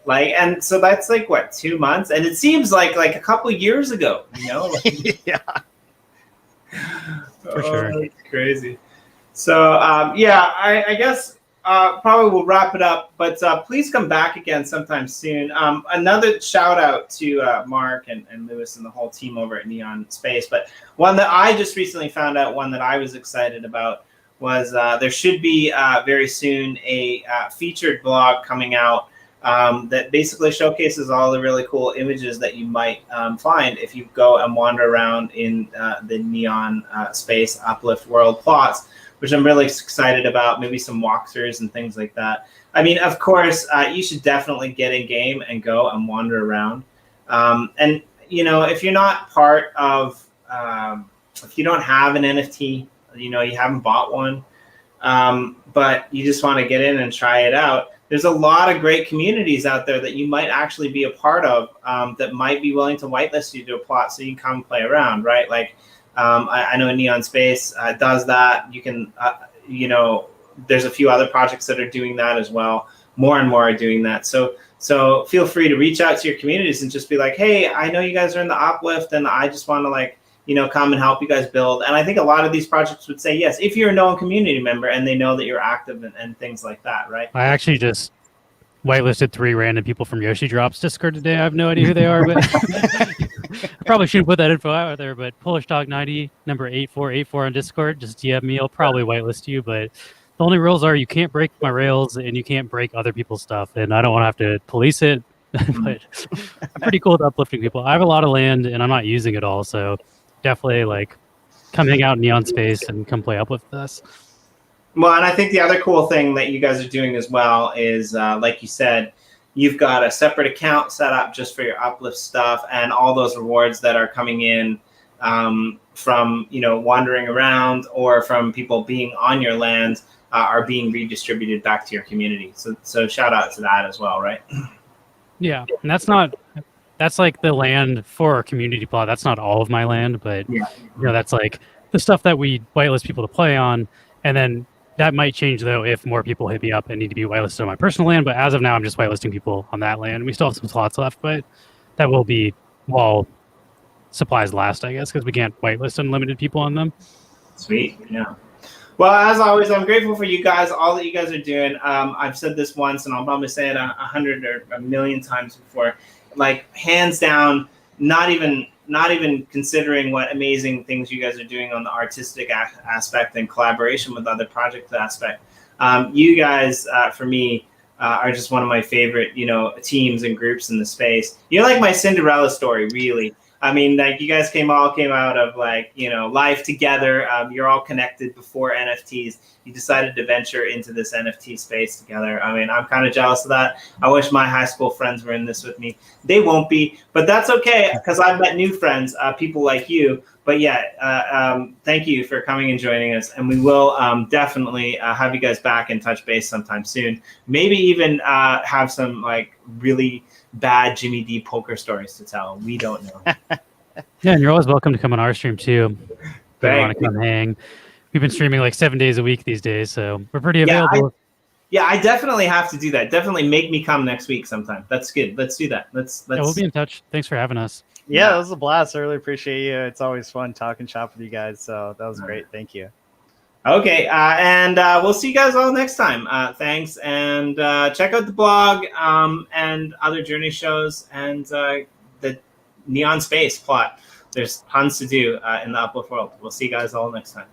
Like, and so that's like what, 2 months, and it seems like a couple of years ago. Like, Yeah, for sure. That's crazy. So yeah, I guess. Probably we'll wrap it up, but please come back again sometime soon. Another shout out to Mark and Lewis and the whole team over at Neon Space. But one that I just recently found out, one that I was excited about, was there should be very soon a featured blog coming out that basically showcases all the really cool images that you might find if you go and wander around in the Neon Space Uplift World plots, which I'm really excited about. Maybe some walkthroughs and things like that. I mean, of course, you should definitely get in game and go and wander around. And if you're not part of, if you don't have an NFT, you haven't bought one, but you just want to get in and try it out, there's a lot of great communities out there that you might actually be a part of that might be willing to whitelist you to a plot so you can come play around, right? Like, I know Neon Space does that. You can, there's a few other projects that are doing that as well. More and more are doing that. So feel free to reach out to your communities and just be like, hey, I know you guys are in the Uplift, and I just want to come and help you guys build. And I think a lot of these projects would say yes, if you're a known community member and they know that you're active and things like that, right? I actually just whitelisted 3 random people from Yoshi Drops Discord today. I have no idea who they are, but I probably shouldn't put that info out there. But Polish Dog 90 number 8484 on Discord, just DM me. I'll probably whitelist you, but the only rules are you can't break my rails and you can't break other people's stuff, and I don't want to have to police it. But I'm pretty cool with uplifting people. I have a lot of land and I'm not using it all, so definitely come hang out in Neon Space and come play Uplift with us. Well, and I think the other cool thing that you guys are doing as well is, like you said, you've got a separate account set up just for your Uplift stuff, and all those rewards that are coming in from wandering around or from people being on your land are being redistributed back to your community. So shout out to that as well, right? Yeah, and that's like the land for our community plot. That's not all of my land, but that's like the stuff that we whitelist people to play on, and then that might change, though, if more people hit me up and need to be whitelisted on my personal land. But as of now, I'm just whitelisting people on that land. We still have some slots left, but that will be while supplies last, I guess, because we can't whitelist unlimited people on them. Sweet, yeah. Well, as always, I'm grateful for you guys, all that you guys are doing. I've said this once, and I'll probably say it 100 or a million times before. Like, hands down, not even considering what amazing things you guys are doing on the artistic aspect and collaboration with other project aspect. You guys, for me, are just one of my favorite, teams and groups in the space. You're like my Cinderella story, really. I mean, like you guys all came out of like, you know, life together. You're all connected before NFTs. You decided to venture into this NFT space together. I mean, I'm kind of jealous of that. I wish my high school friends were in this with me. They won't be, but that's okay because I've met new friends, people like you. But yeah, thank you for coming and joining us. And we will definitely have you guys back and touch base sometime soon. Maybe even have some like really bad Jimmy D poker stories to tell. We don't know. Yeah, and you're always welcome to come on our stream too. If you want to come hang. We've been streaming like 7 days a week these days, so we're pretty available. I definitely have to do that. Definitely make me come next week sometime. That's good. Let's do that. Let's Yeah, we'll be in touch. Thanks for having us. Yeah, it was a blast. I really appreciate you. It's always fun talking shop with you guys. So that was great. Thank you. Okay, and we'll see you guys all next time. Thanks, and check out the blog and other Journey shows and the Neon Space plot. There's tons to do in the Uplift World. We'll see you guys all next time.